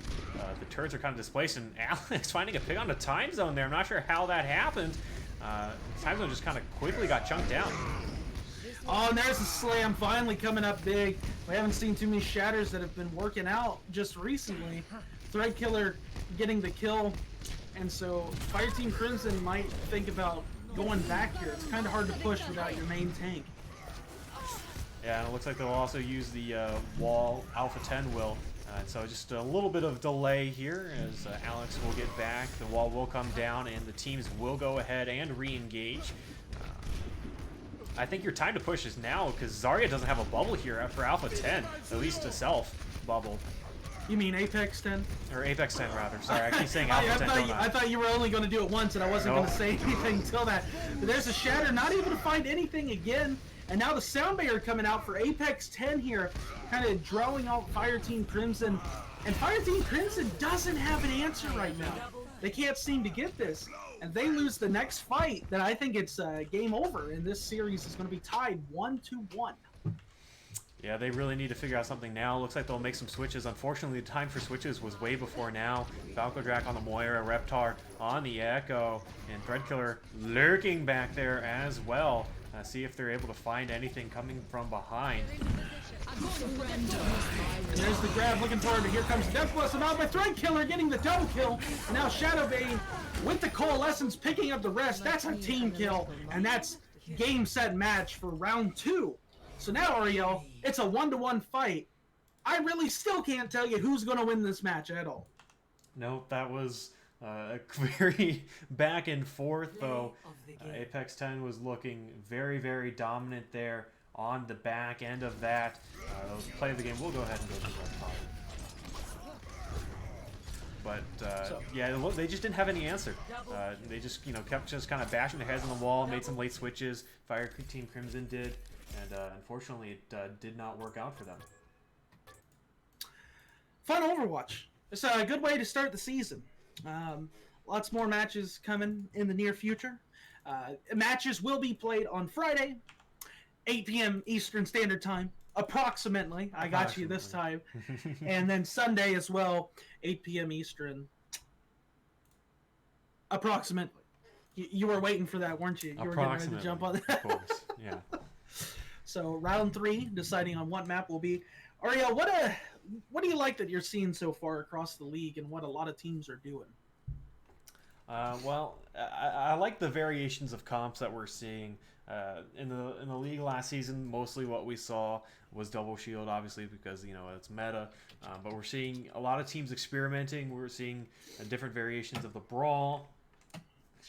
the turrets are kind of displaced, and Alex finding a pick on the time zone there. I'm not sure how that happened. The time zone just kind of quickly got chunked down. Oh, and there's a slam finally coming up big. We haven't seen too many shatters that have been working out just recently. Threadkiller getting the kill, and so Fireteam Crimson might think about going back here. It's kind of hard to push without your main tank. Yeah, and it looks like they'll also use the wall. Alpha 10 will. So just a little bit of delay here as Alex will get back. The wall will come down, and the teams will go ahead and re-engage. I think your time to push is now because Zarya doesn't have a bubble here for Alpha 10, at least a self bubble. You mean Apex10? Or Apex10 rather. Sorry, I keep saying Alpha 10. I thought you were only going to do it once, and I wasn't going to say anything until that. But there's a shatter, not able to find anything again. And now the sound barrier coming out for Apex10 here, kind of drawing out Fireteam Crimson. And Fireteam Crimson doesn't have an answer right now. They can't seem to get this. And they lose the next fight, then I think it's game over. And this series is going to be tied 1-1. Yeah, they really need to figure out something now. Looks like they'll make some switches. Unfortunately, the time for switches was way before now. Falco Drac on the Moira, Reptar on the Echo, and Threadkiller lurking back there as well. See if they're able to find anything coming from behind. And there's the grab looking forward, but here comes Death Blossom out by Threadkiller getting the double kill. And now Shadowbane with the Coalescence picking up the rest. That's a team kill, and that's game, set, match for round 2. So now, Ariel, it's a 1-1 fight. I really still can't tell you who's going to win this match at all. Nope, that was very back and forth, though. Apex10 was looking very, very dominant there on the back end of that. Play of the game. We'll go ahead and go to Red Top. But yeah, they just didn't have any answer. They just kept just kind of bashing their heads on the wall, made some late switches. Fireteam Crimson did, and unfortunately it did not work out for them. Fun Overwatch. It's a good way to start the season. Lots more matches coming in the near future. Matches will be played on Friday, 8 p.m. Eastern Standard Time, approximately. I got you this time. And then Sunday as well, 8 p.m. Eastern, approximately. You were waiting for that, weren't you? You were getting ready to jump on that. Of course, yeah. So round 3, deciding on what map will be. Ariel, what do you like that you're seeing so far across the league and what a lot of teams are doing? Well, I like the variations of comps that we're seeing. In the league last season, mostly what we saw was double shield, obviously, because it's meta. But we're seeing a lot of teams experimenting. We're seeing different variations of the brawl.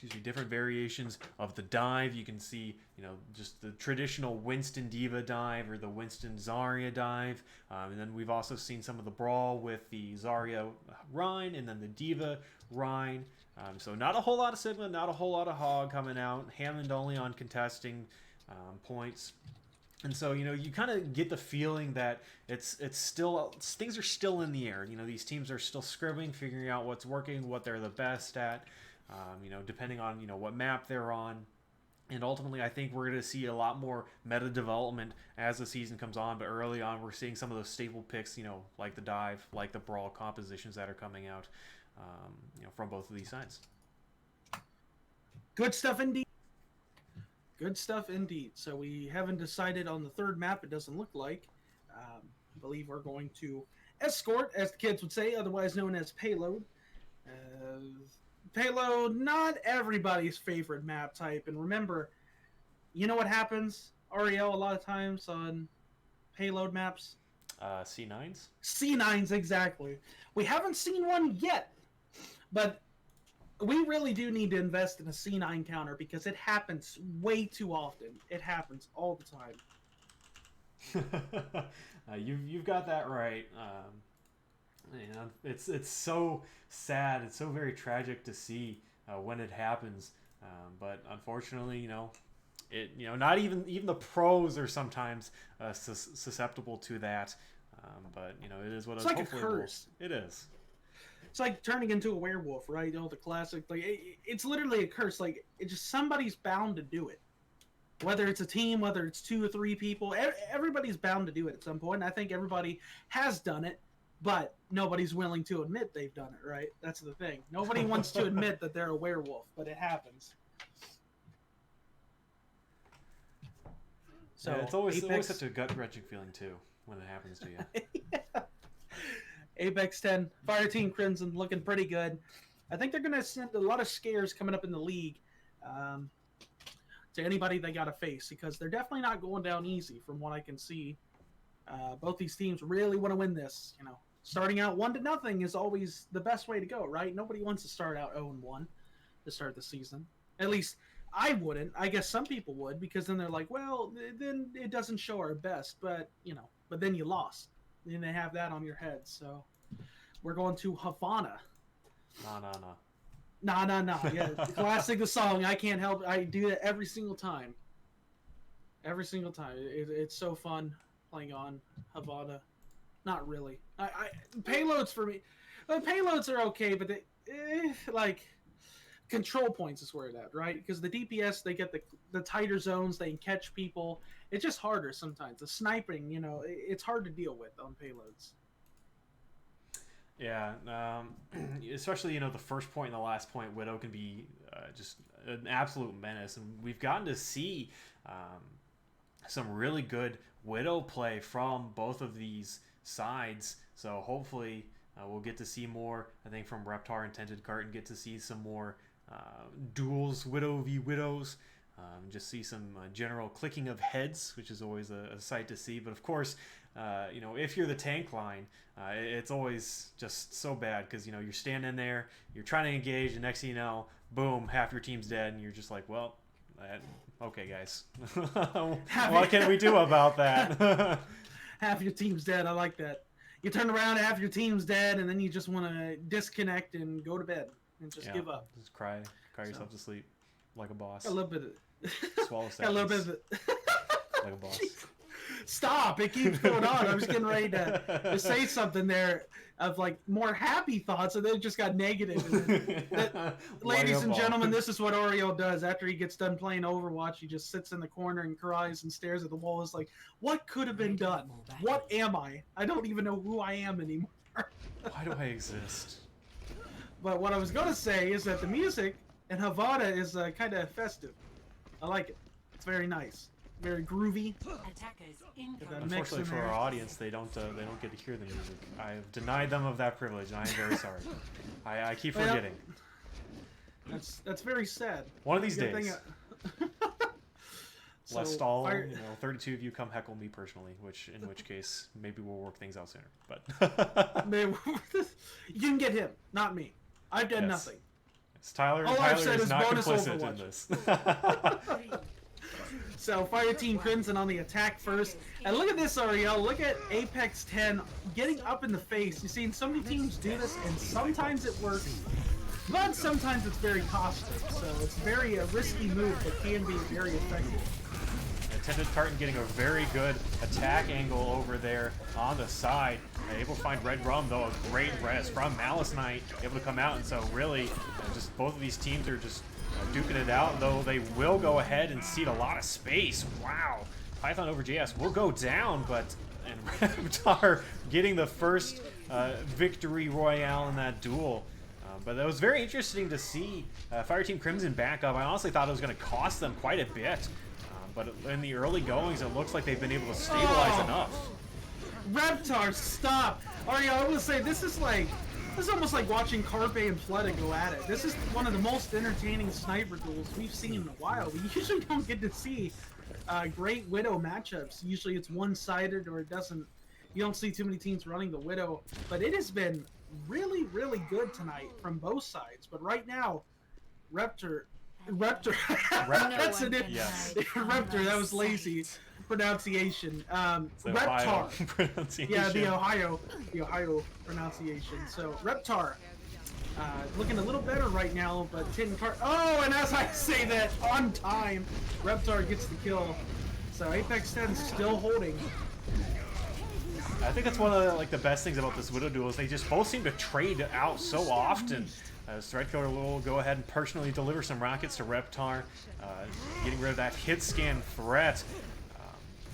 excuse me, different variations of the dive. You can see, you know, just the traditional Winston Diva dive or the Winston Zarya dive. And then we've also seen some of the brawl with the Zarya Rhine and then the Diva Rhine. So not a whole lot of Sigma, not a whole lot of Hog coming out. Hammond only on contesting points. And so, you know, you kind of get the feeling that it's still, things are still in the air. You know, these teams are still scribbling, figuring out what's working, what they're the best at, you know, depending on, you know, what map they're on. And ultimately, I think we're going to see a lot more meta development as the season comes on. But early on, we're seeing some of those staple picks, you know, like the dive, like the brawl compositions that are coming out, you know, from both of these sides. Good stuff indeed. Good stuff indeed. So we haven't decided on the third map, it doesn't look like. I believe we're going to escort, as the kids would say, otherwise known as payload. Payload, not everybody's favorite map type. And remember, you know what happens, REL, a lot of times on payload maps? C9s? C9s, exactly. We haven't seen one yet, but we really do need to invest in a C9 counter because it happens way too often. It happens all the time. You've got that right. You know, it's so sad. It's so very tragic to see when it happens. But unfortunately, you know, not even the pros are sometimes susceptible to that. But you know, it is what it's it is. Like hopefully a curse. It is. It's like turning into a werewolf, right? You know, the classic. Like it's literally a curse. Like it's just somebody's bound to do it. Whether it's a team, whether it's 2 or 3 people, everybody's bound to do it at some point. And I think everybody has done it, but nobody's willing to admit they've done it, right? That's the thing. Nobody wants to admit that they're a werewolf, but it happens. So yeah, it's always such a gut-wrenching feeling too when it happens to you. Yeah. Apex10, Fireteam Crimson looking pretty good. I think they're going to send a lot of scares coming up in the league to anybody they got to face because they're definitely not going down easy from what I can see. Both these teams really want to win this. You know, starting out 1-0 is always the best way to go, right? Nobody wants to start out 0-1 to start the season. At least I wouldn't. I guess some people would because then they're like, well, then it doesn't show our best. But, you know, but then you lost. Then they have that on your head. So we're going to Havana. Nah. Yeah, classic the song. I can't help it. I do that every single time. Every single time. It's so fun playing on Havana. Not really. Payloads for me. Payloads are okay, but they like control points is where it's at, right? Because the DPS, they get the tighter zones, they can catch people. It's just harder sometimes. The sniping, you know, it's hard to deal with on payloads. Yeah, especially, you know, the first point and the last point, Widow can be just an absolute menace. And we've gotten to see some really good Widow play from both of these sides. So hopefully we'll get to see more, I think, from Reptar and Tented Cart and get to see some more duels, Widow v. Widows. Just see some general clicking of heads, which is always a sight to see. But of course, you know, if you're the tank line, it's always just so bad because, you know, you're standing there, you're trying to engage, and next thing you know, boom, half your team's dead, and you're just like, well, okay, guys, what can we do about that? Half your team's dead. I like that. You turn around, half your team's dead, and then you just want to disconnect and go to bed and just give up. Just cry yourself to sleep like a boss. A little bit of swallow a little bit of it. like a boss. Stop! It keeps going on. I was getting ready to say something there of like more happy thoughts, and then it just got negative. Ladies and gentlemen, this is what Oreo does after he gets done playing Overwatch. He just sits in the corner and cries and stares at the wall. It's like, what could have been done? What am I? I don't even know who I am anymore. Why do I exist? But what I was gonna say is that the music in Havana is kind of festive. I like it. It's very nice. Very groovy. Unfortunately for our audience, they don't get to hear the music. I have denied them of that privilege, and I am very sorry. I keep forgetting. That's very sad. One of these days. Lest all, you know, 32 of you come heckle me personally, in which case maybe we'll work things out sooner. But you can get him, not me. I've done nothing. Tyler All I've said is is not bonus complicit Overwatch. in this. So Fireteam Crimson on the attack first. And look at this, Ariel. Look at Apex10 getting up in the face. You've seen so many teams do this, and sometimes it works, but sometimes it's very costly. So it's very a risky move, but can be very effective. Attended Carton getting a very good attack angle over there on the side. Able to find Red Rum, though, a great res from Malice Knight, able to come out. And so really, just both of these teams are just duking it out, though they will go ahead and cede a lot of space. Wow. Python over JS will go down, but and Reptar getting the first victory royale in that duel. But it was very interesting to see Fireteam Crimson back up. I honestly thought it was going to cost them quite a bit. But in the early goings, it looks like they've been able to stabilize enough. Reptar, stop! Ariel, I will say, this is almost like watching Carpe and Fleta go at it. This is one of the most entertaining sniper duels we've seen in a while. We usually don't get to see great Widow matchups. Usually it's one-sided, or you don't see too many teams running the Widow. But it has been really, really good tonight from both sides. But right now, Reptar. That's it. Yes. Reptar, that was lazy pronunciation. Reptar. Pronunciation. Yeah, the Ohio pronunciation. So Reptar, looking a little better right now, but Tin Cart. Oh, and as I say that, on time, Reptar gets the kill. So Apex10 still holding. I think that's one of the best things about this Widow duel is they just both seem to trade out so often. Threadkiller will go ahead and personally deliver some rockets to Reptar, getting rid of that hit scan threat.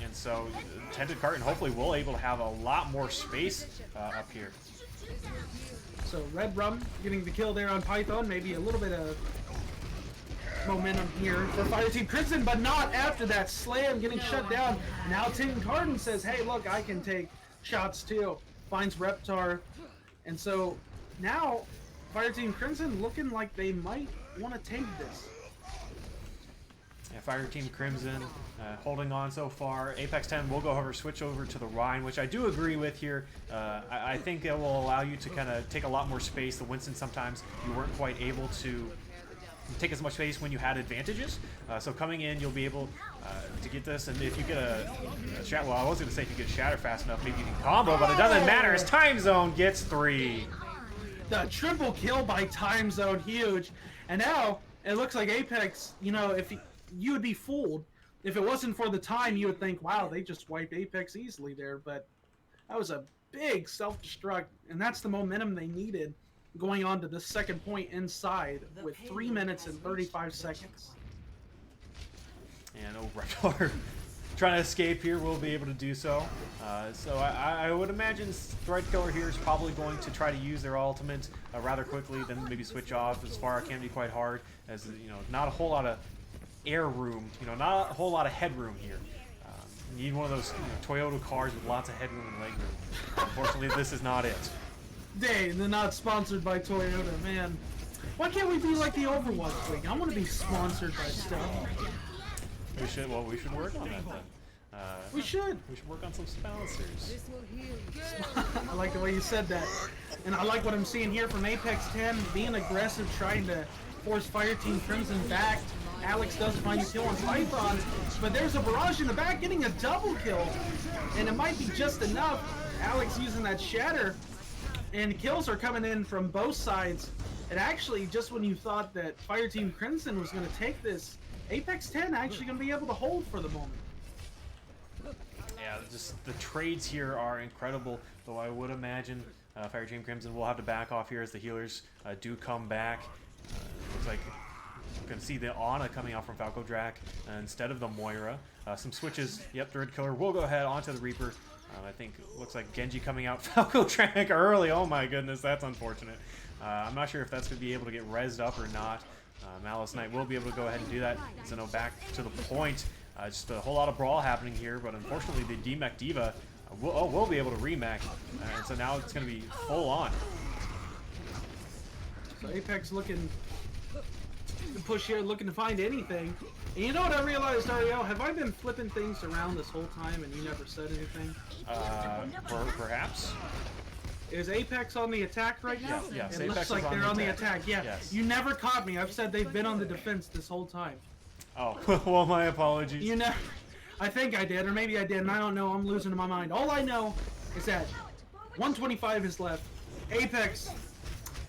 And so Tended Carton hopefully will able to have a lot more space up here. So Red Rum getting the kill there on Python, maybe a little bit of momentum here for Fireteam Crimson, but not after that slam getting shut down. Now Tended Carton says, hey, look, I can take shots too. Finds Reptar. And so now Fireteam Crimson looking like they might want to take this. Yeah, Fireteam Crimson holding on so far. Apex10 will go over, switch over to the Rhine, which I do agree with here. I think it will allow you to kind of take a lot more space. The Winston, sometimes you weren't quite able to take as much space when you had advantages. So coming in, you'll be able to get this, and if you get a shatter, well, I was going to say if you get shatter fast enough, maybe you can combo, but it doesn't matter as Time Zone gets 3. The triple kill by Time Zone, huge. And now, it looks like Apex, if you would be fooled. If it wasn't for the time, you would think, wow, they just wiped Apex easily there. But that was a big self-destruct, and that's the momentum they needed going on to the second point inside with 3 minutes and 35 seconds. And Reptar trying to escape here will be able to do so. So I would imagine Threadkiller here is probably going to try to use their ultimate rather quickly, then maybe switch off. As far can be quite hard, as not a whole lot of air room, not a whole lot of headroom here. You need one of those Toyota cars with lots of headroom and legroom. Unfortunately, this is not it. Dang, they're not sponsored by Toyota, man. Why can't we be like the Overwatch League? I want to be sponsored by stuff. We should work on that then. We should. We should work on some sponsors. I like the way you said that. And I like what I'm seeing here from Apex10, being aggressive, trying to force Fireteam Crimson back. Alex does find a kill on Python, but there's a barrage in the back getting a double kill. And it might be just enough. Alex using that shatter, and kills are coming in from both sides. And actually, just when you thought that Fireteam Crimson was going to take this, Apex10 actually going to be able to hold for the moment. Yeah, just the trades here are incredible, though I would imagine Fireteam Crimson will have to back off here as the healers do come back. Looks like we're going to see the Ana coming out from Falco Drac instead of the Moira. Some switches. Yep, Third Killer will go ahead onto the Reaper. I think looks like Genji coming out Falco Drac early. Oh my goodness, that's unfortunate. I'm not sure if that's going to be able to get rezzed up or not. Malice Knight will be able to go ahead and do that. So no, back to the point. Just a whole lot of brawl happening here, but unfortunately the D-Mech Diva will be able to remech. And so now it's going to be full on. So Apex looking to push here, looking to find anything. And you know what I realized, Ariel? Have I been flipping things around this whole time and you never said anything? Perhaps. Is Apex on the attack right now? Yes, It Apex looks like is on they're the on the attack. attack. Yeah, Yes. you never caught me. I've said they've been on the defense this whole time. Oh, well, my apologies. You know, I think I did, or maybe I didn't. I don't know. I'm losing my mind. All I know is that 125 is left. Apex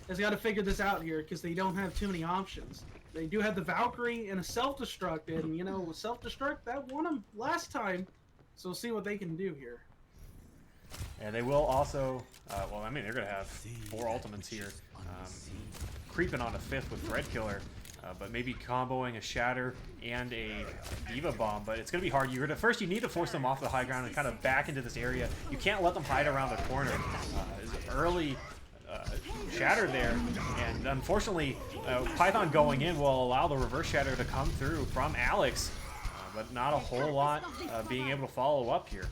has got to figure this out here because they don't have too many options. They do have the Valkyrie and a self-destruct, and you know, with self-destruct, that won them last time. So we'll see what they can do here. And they will also, well, I mean, they're going to have 4 ultimates here. Creeping on a 5th with Threadkiller, but maybe comboing a Shatter and a Diva Bomb. But it's going to be hard. First, you need to force them off the high ground and kind of back into this area. You can't let them hide around the corner. Early Shatter there, and unfortunately, Python going in will allow the reverse Shatter to come through from Alex, but not a whole lot being able to follow up here.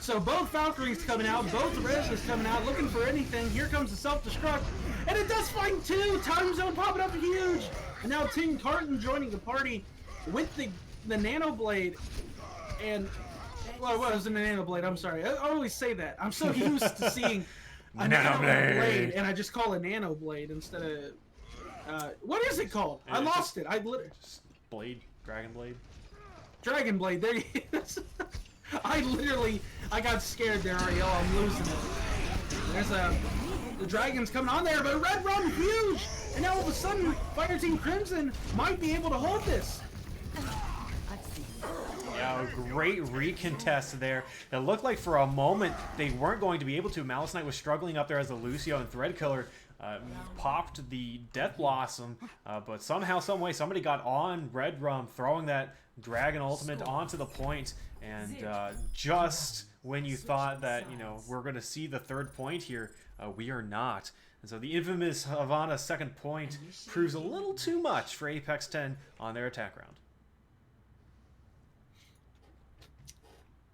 So both Valkyries coming out, both Rez's coming out, looking for anything. Here comes the self-destruct, and it does find 2. Time zone popping up huge, and now Tim Carton joining the party with the Nano Blade, and well, what was the Nano Blade? I'm sorry, I always say that. I'm so used to seeing a Nano Blade, and I just call it Nano Blade instead of what is it called? I lost it. I literally Blade, Dragon Blade. Dragon Blade. There you go. I got scared there, ROWL. I'm losing it. There's the dragon's coming on there, but Red Rum huge, and now all of a sudden, Fireteam Crimson might be able to hold this. Yeah, a great recontest there. It looked like for a moment they weren't going to be able to. Malice Knight was struggling up there as the Lucio, and Threadkiller popped the Death Blossom, but somehow, someway, somebody got on Red Rum, throwing that Dragon Ultimate onto the point, and just when you thought that, you know, we're going to see the 3rd point here, we are not. And so the infamous Havana 2nd point proves a little too much for Apex10 on their attack round.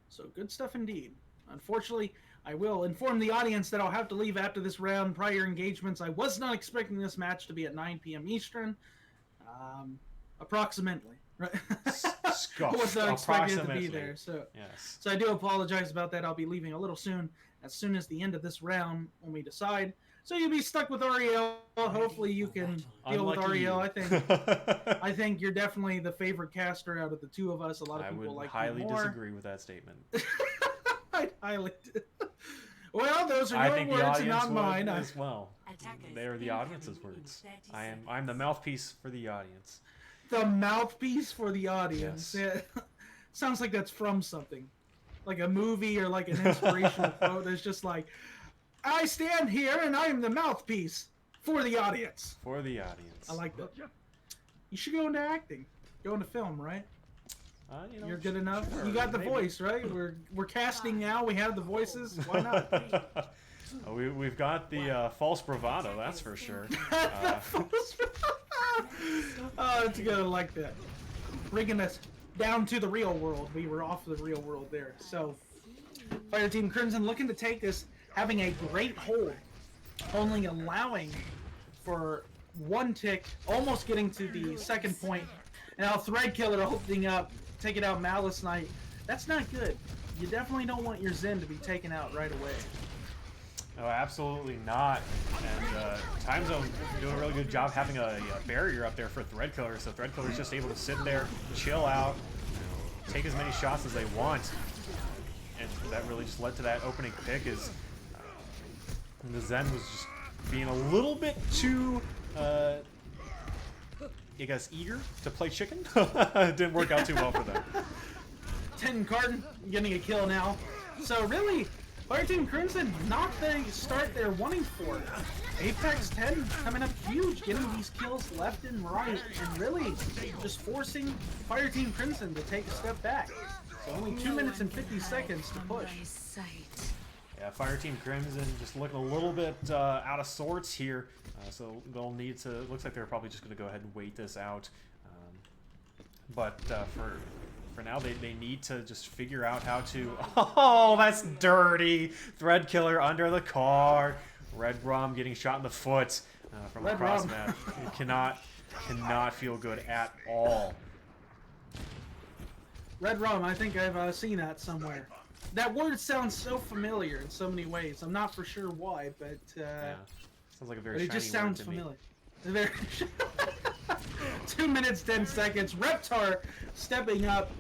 So good stuff indeed. Unfortunately, I will inform the audience that I'll have to leave after this round. Prior engagements, I was not expecting this match to be at 9 p.m. Eastern. Approximately. Right? I was not expecting it to be there. So, yes. So I do apologize about that. I'll be leaving a little soon as the end of this round when we decide. So you'll be stuck with ROWL. Hopefully you can deal with ROWL. I think you're definitely the favorite caster out of the 2 of us. A lot of people like you more. I would highly disagree with that statement. I highly. Well, those are your words and not mine. As well. They are the audience's words. I'm the mouthpiece for the audience. The mouthpiece for the audience. Yes. Yeah. Sounds like that's from something, like a movie or like an inspirational quote. It's just like, I stand here and I am the mouthpiece for the audience. For the audience. I like that. You should go into acting. Go into film, right? You know, you're good enough. Sure, you got the maybe. Voice, right? We're casting now. We have the voices. Why not? We've got the false bravado, that's for sure. Oh, it's good. I like that. Bringing us down to the real world. We were off the real world there. So, Fireteam Crimson looking to take this, having a great hold, only allowing for 1 tick, almost getting to the 2nd point. Now Threadkiller opening up, taking out Malice Knight. That's not good. You definitely don't want your Zen to be taken out right away. No, absolutely not. And Time Zone doing a really good job having a barrier up there for Threadkiller, so Threadkiller's just able to sit there, chill out, take as many shots as they want. And that really just led to that opening pick as the Zen was just being a little bit too, I guess, eager to play chicken. It didn't work out too well for them. 10 Carton getting a kill now. So really, Fireteam Crimson not the start they're wanting for. Apex10 coming up huge, getting these kills left and right, and really just forcing Fireteam Crimson to take a step back. So only 2 minutes and 50 seconds to push. Yeah, Fireteam Crimson just looking a little bit out of sorts here. So they'll need to, looks like they're probably just going to go ahead and wait this out. But for now, they need to just figure out how to... Oh, that's dirty! Threadkiller under the car. Red Rum getting shot in the foot from across map. It cannot feel good at all. Red Rum, I think I've seen that somewhere. That word sounds so familiar in so many ways. I'm not for sure why, but Yeah. Sounds like a very but it shiny just sounds word to me. familiar. Very 2 minutes 10 seconds. Reptar stepping up,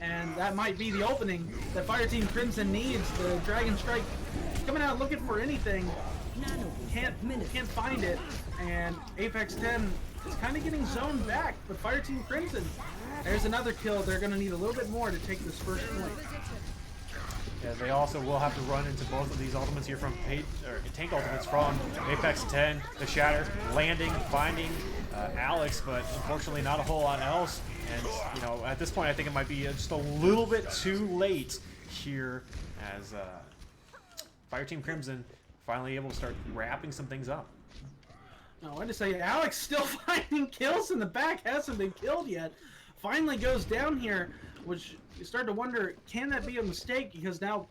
and that might be the opening that Fireteam Crimson needs. The Dragon Strike coming out looking for anything. Can't find it, and Apex10 is kind of getting zoned back. But Fireteam Crimson, there's another kill. They're going to need a little bit more to take this first point. Yeah, they also will have to run into both of these ultimates here from tank ultimates from Apex10. The Shatter landing, finding Alex, but unfortunately not a whole lot else. And you know, at this point, I think it might be just a little bit too late here, as Fireteam Crimson finally able to start wrapping some things up. No, I just say Alex still finding kills in the back, hasn't been killed yet. Finally goes down here, which you start to wonder, can that be a mistake? Because now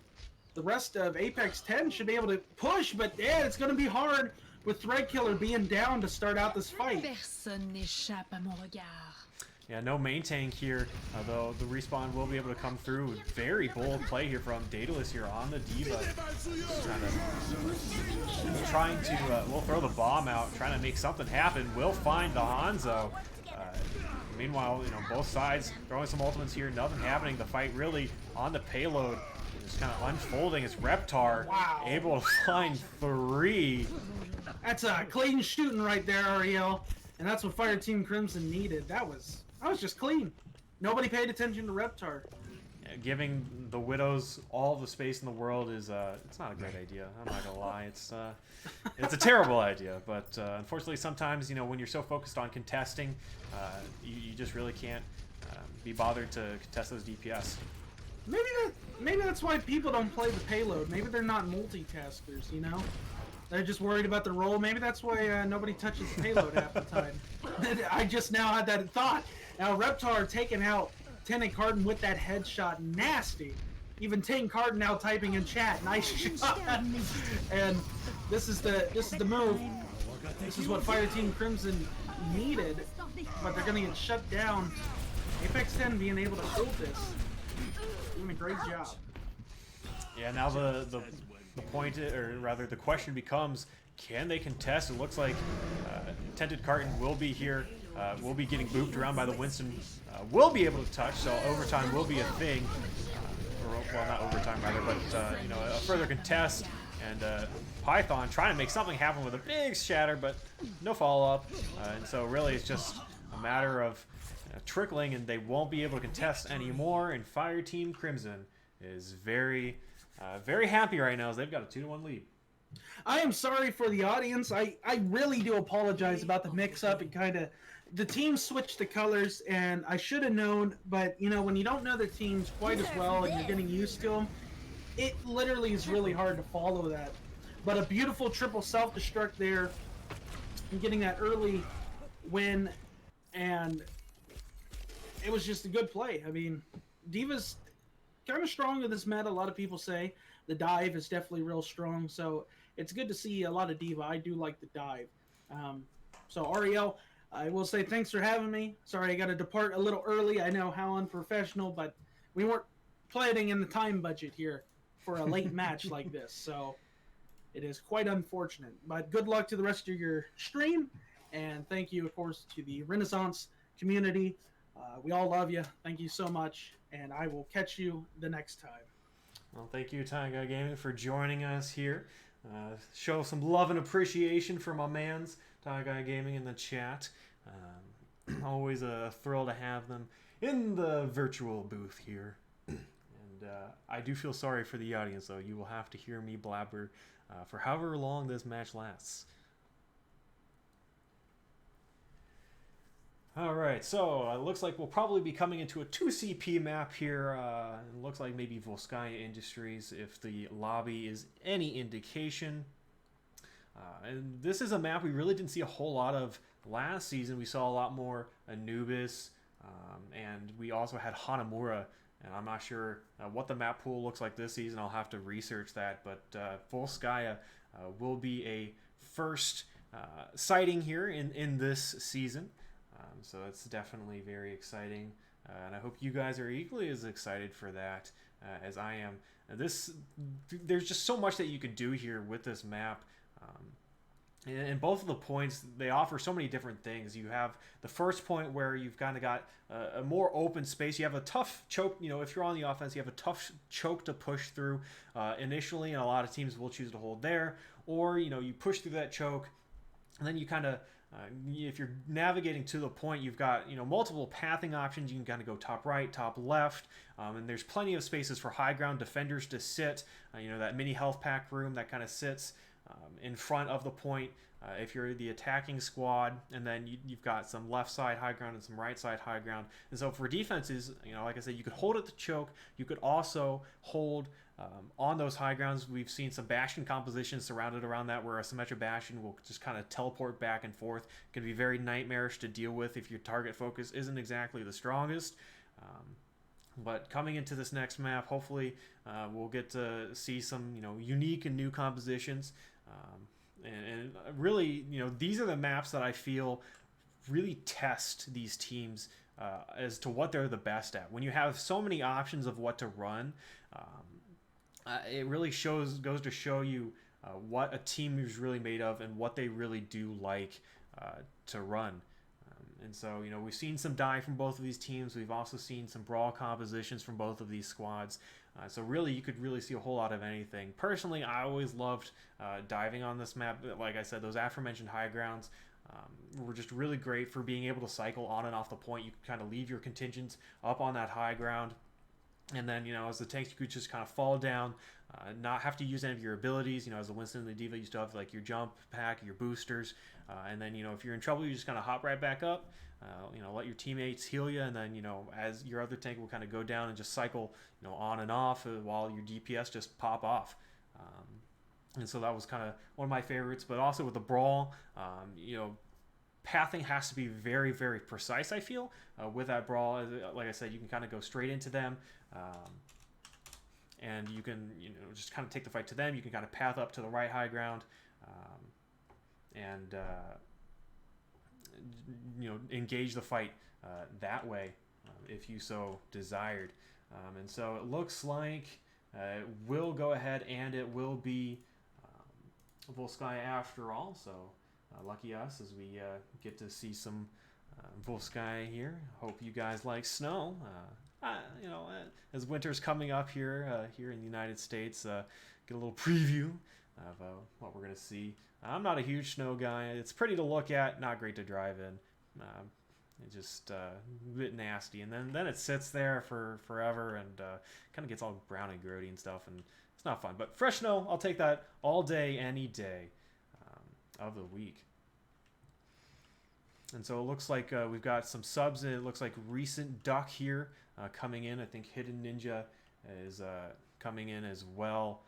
the rest of Apex10 should be able to push, but yeah, it's going to be hard with Threadkiller being down to start out this fight. Personne n'échappe à mon regard. Yeah, no main tank here, though the respawn will be able to come through. Very bold play here from Daedalus here on the D.Va. Trying to, will throw the bomb out, trying to make something happen. Will find the Hanzo. Meanwhile, you know, both sides throwing some ultimates here, nothing happening. The fight really on the payload is kind of unfolding as Reptar able to find 3. That's a clean shooting right there, ROWL. And that's what Fireteam Crimson needed. That was just clean. Nobody paid attention to Reptar. Yeah, giving the Widows all the space in the world is it's not a great idea. I'm not gonna lie, it's a terrible idea. But unfortunately, sometimes, you know, when you're so focused on contesting, you just really can't be bothered to contest those DPS. Maybe that's why people don't play the payload. Maybe they're not multitaskers, you know? They're just worried about the role. Maybe that's why nobody touches the payload half the time. I just now had that thought. Now Reptar taking out Tenant Carden with that headshot, nasty. Even Tank Carden now typing in chat, nice shot. And this is the move. This is what Fireteam Crimson needed, but they're gonna get shut down. Apex10 being able to hold this, doing a great job. Yeah, now the point, or rather the question becomes, can they contest? It looks like Tented Carton will be here, will be getting booped around by the Winston, will be able to touch, so overtime will be a thing. Well, not overtime rather, but you know, a further contest, and Python trying to make something happen with a big shatter, but no follow-up, and so really it's just a matter of trickling, and they won't be able to contest anymore, and Fireteam Crimson is very happy right now as they've got a 2-1 lead. I am sorry for the audience. I really do apologize about the mix-up and kind of the team switched the colors, and I should have known, but you know, when you don't know the teams quite as well and you're getting used to them, it literally is really hard to follow that. But a beautiful triple self-destruct there and getting that early win, and it was just a good play. I mean, D.Va's kind of strong in this meta. A lot of people say the dive is definitely real strong, so it's good to see a lot of D.Va. I do like the dive. So ROWL, I will say thanks for having me. Sorry I got to depart a little early. I know how unprofessional, but we weren't planning in the time budget here for a late match like this, so it is quite unfortunate. But good luck to the rest of your stream, and thank you, of course, to the Renaissance community. We all love you. Thank you so much, and I will catch you the next time. Well, thank you, Taiga Gaming, for joining us here. Show some love and appreciation for my mans, Taiga Gaming, in the chat. Always a thrill to have them in the virtual booth here. And I do feel sorry for the audience, though. You will have to hear me blabber for however long this match lasts. Alright, so it looks like we'll probably be coming into a 2CP map here. It looks like maybe Volskaya Industries, if the lobby is any indication. And this is a map we really didn't see a whole lot of last season. We saw a lot more Anubis, and we also had Hanamura. And I'm not sure what the map pool looks like this season. I'll have to research that. But Volskaya will be a first sighting here in this season. So that's definitely very exciting, and I hope you guys are equally as excited for that as I am. There's just so much that you can do here with this map. And both of the points, they offer so many different things. You have the first point where you've kind of got a more open space. You have a tough choke, if you're on the offense, you have a tough choke to push through initially, and a lot of teams will choose to hold there. Or, you push through that choke, and then you kind of, if you're navigating to the point, you've got, multiple pathing options. You can kind of go top right, top left, and there's plenty of spaces for high ground defenders to sit. That mini health pack room that kind of sits in front of the point if you're the attacking squad, and then you've got some left side high ground and some right side high ground. And so for defenses, like I said, you could hold at the choke. You could also hold on those high grounds. We've seen some bastion compositions surrounded around that where a symmetric bastion will just kind of teleport back and forth. It can be very nightmarish to deal with if your target focus isn't exactly the strongest. But coming into this next map, hopefully we'll get to see some unique and new compositions. And really, these are the maps that I feel really test these teams as to what they're the best at. When you have so many options of what to run, it really goes to show you what a team is really made of and what they really do like to run. And so, we've seen some dive from both of these teams. We've also seen some brawl compositions from both of these squads. So really, you could really see a whole lot of anything. Personally, I always loved diving on this map. Like I said, those aforementioned high grounds were just really great for being able to cycle on and off the point. You could kind of leave your contingents up on that high ground. And then, as the tanks, you could just kind of fall down, not have to use any of your abilities. As a Winston and the D.Va, you still have like your jump pack, your boosters. And then, if you're in trouble, you just kind of hop right back up, let your teammates heal you. And then, as your other tank will kind of go down and just cycle, on and off while your DPS just pop off. And so that was kind of one of my favorites. But also with the brawl, pathing has to be very, very precise, I feel, with that brawl. Like I said, you can kind of go straight into them, and you can, just kind of take the fight to them. You can kind of path up to the right high ground, and engage the fight that way, if you so desired. And so it looks like it will go ahead and it will be Volsky after all. So lucky us as we get to see some Volsky here. Hope you guys like snow. As winter's coming up here in the United States, get a little preview of what we're gonna see. I'm not a huge snow guy. It's pretty to look at, not great to drive in. It's just a bit nasty, and then it sits there for forever and kind of gets all brown and grody and stuff, and it's not fun. But fresh snow, I'll take that all day, any day of the week. And so it looks like we've got some subs, and it looks like Recent Duck here coming in. I think Hidden Ninja is coming in as well.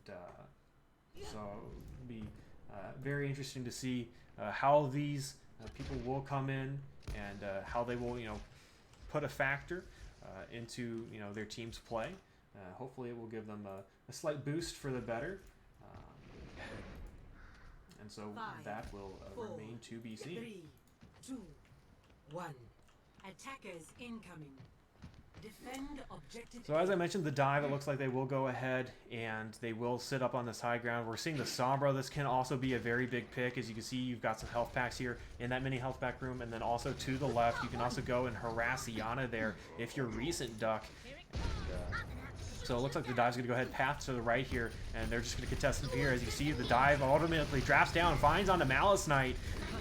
So it'll be very interesting to see how these people will come in and how they will, put a factor into, their team's play. Hopefully it will give them a slight boost for the better. And so that will remain to be seen. 3, 2, 1. Attackers incoming. Defend objective. So as I mentioned, the dive, it looks like they will go ahead and they will sit up on this high ground. We're seeing the Sombra. This can also be a very big pick. As you can see, you've got some health packs here in that mini health pack room. And then also to the left, you can also go and harass Iana there if you're Recent Duck. So it looks like the dive's going to go ahead path to the right here, and they're just going to contest from here. As you see, the dive ultimately drafts down, finds onto Malice Knight,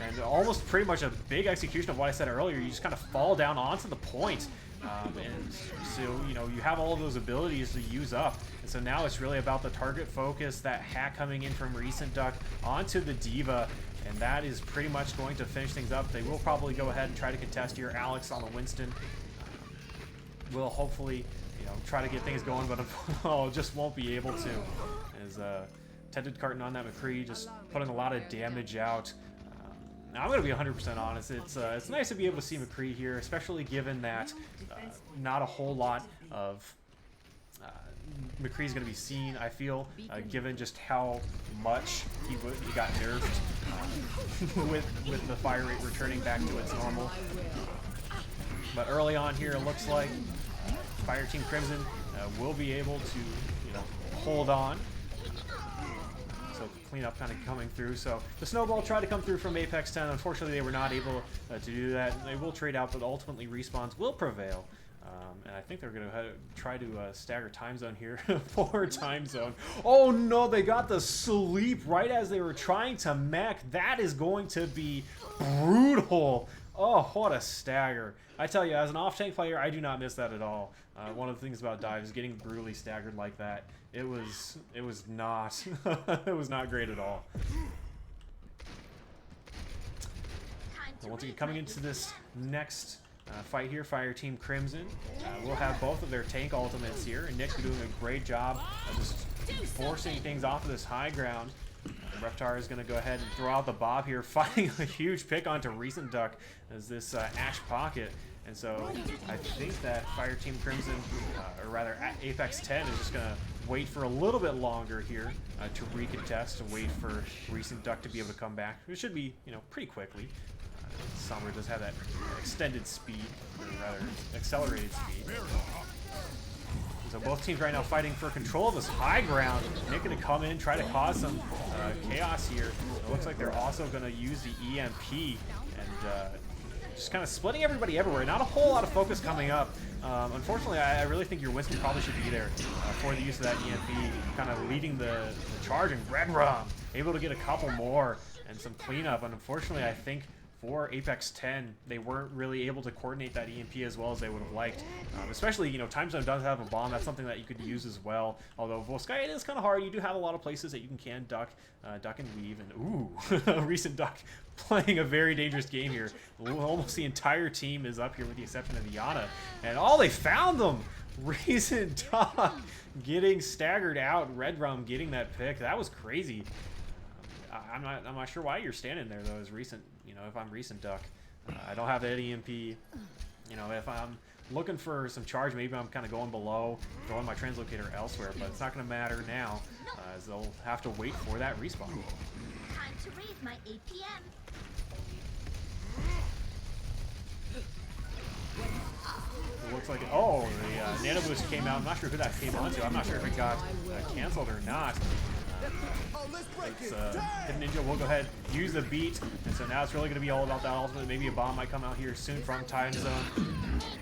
and almost pretty much a big execution of what I said earlier. You just kind of fall down onto the point, and so, you have all of those abilities to use up. And so now it's really about the target focus, that hack coming in from Recent Duck onto the D.Va, and that is pretty much going to finish things up. They will probably go ahead and try to contest here. Alex on the Winston will hopefully try to get things going, but just won't be able to. As Tented Carton on that McCree, just putting a lot of damage out. Now I'm going to be 100% honest. It's nice to be able to see McCree here, especially given that not a whole lot of McCree's going to be seen, I feel, given just how much he got nerfed with the fire rate returning back to its normal. But early on here, it looks like Fireteam Crimson will be able to, hold on. So cleanup kind of coming through. So the snowball tried to come through from Apex10. Unfortunately, they were not able to do that. They will trade out, but ultimately respawns will prevail. And I think they're going to try to stagger time zone here. 4 time zone. Oh no, they got the sleep right as they were trying to mech. That is going to be brutal. Oh, what a stagger. I tell you, as an off-tank player, I do not miss that at all. One of the things about dive is getting brutally staggered like that. It was not it was not great at all. So once again, coming into this next fight here, Fireteam Crimson will have both of their tank ultimates here, and Nick's doing a great job of just forcing things off of this high ground. Reptar is going to go ahead and throw out the Bob here, finding a huge pick onto Recent Duck as this Ash Pocket. And so I think that Fireteam Crimson, or rather Apex10, is just going to wait for a little bit longer here to recontest and wait for Recent Duck to be able to come back. It should be, pretty quickly. Sombra does have that extended speed, or rather accelerated speed. So both teams right now fighting for control of this high ground. Nick going to come in, try to cause some chaos here. It looks like they're also going to use the EMP and just kind of splitting everybody everywhere. Not a whole lot of focus coming up. Unfortunately, I really think your Winston probably should be there for the use of that EMP, kind of leading the charge. And Red Rum able to get a couple more and some cleanup. And unfortunately, I think for Apex10, they weren't really able to coordinate that EMP as well as they would have liked. Especially, Time Zone does have a bomb. That's something that you could use as well. Although Volsky, it is kind of hard. You do have a lot of places that you can duck and weave. And ooh, Recent Duck playing a very dangerous game here. Almost the entire team is up here with the exception of Yana. And they found them! Recent Duck getting staggered out. Red Rum getting that pick. That was crazy. I'm not sure why you're standing there though as Recent. If I'm Recent Duck, I don't have that EMP. If I'm looking for some charge, maybe I'm kind of going below, throwing my translocator elsewhere, but it's not going to matter now, as they'll have to wait for that respawn. Time to raise my APM. It looks like the nano boost came out. I'm not sure who that came onto. I'm not sure if it got canceled or not. Hidden Ninja will go ahead, use the beat, and so now it's really going to be all about that ultimate. Maybe a bomb might come out here soon from Time Zone.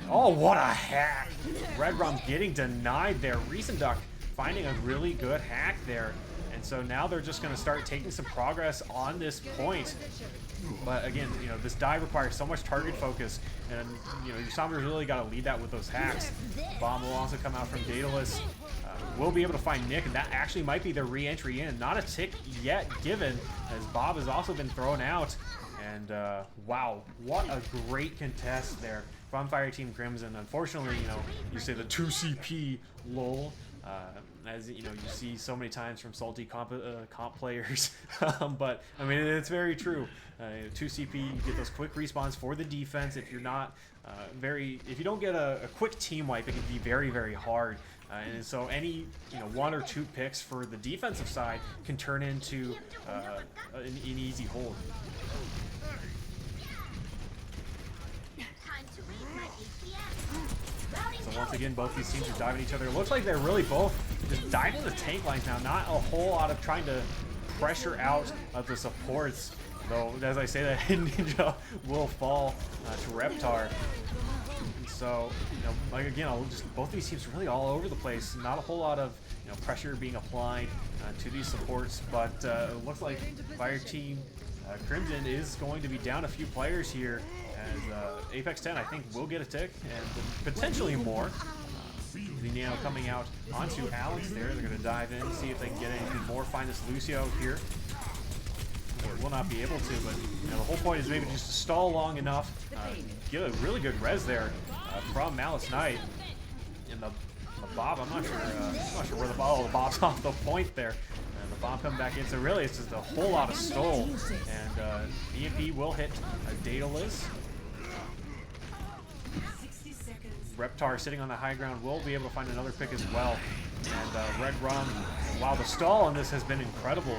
Oh, what a hack! Red Rum getting denied there. Recent Duck finding a really good hack there. And so now they're just going to start taking some progress on this point. But again, this dive requires so much target focus, and your Sombra's really got to lead that with those hacks. Bomb will also come out from Daedalus. Will be able to find Nick, and that actually might be their re-entry in. Not a tick yet given, as Bob has also been thrown out. And wow, what a great contest there from Fireteam Crimson. Unfortunately, you say the 2CP lol. As you see so many times from salty comp players. But I mean, it's very true. 2CP, you get those quick respawns for the defense. If you're not if you don't get a quick team wipe, it can be very, very hard. And so any 1 or 2 picks for the defensive side can turn into an easy hold. So once again, both these teams are diving each other. It looks like they're really both just diving the tank lines now. Not a whole lot of trying to pressure out of the supports. Though, as I say, that Hidden Ninja will fall to Reptar. So, like again, both these teams are really all over the place. Not a whole lot of pressure being applied to these supports, but it looks like Fireteam Crimson is going to be down a few players here, as Apex10 I think will get a tick and potentially more. The Nano coming out onto Alex there. They're going to dive in, see if they can get anything more. Find this Lucio here. Will not be able to, but the whole point is maybe just to stall long enough, get a really good res there from Malice Knight. And the Bob, I'm not sure where the Bob's off the point there. And the bomb coming back in, so really it's just a whole lot of stole. And EMP will hit Daedalus. 60 seconds Reptar sitting on the high ground will be able to find another pick as well. And Red Rum, wow, the stall on this has been incredible.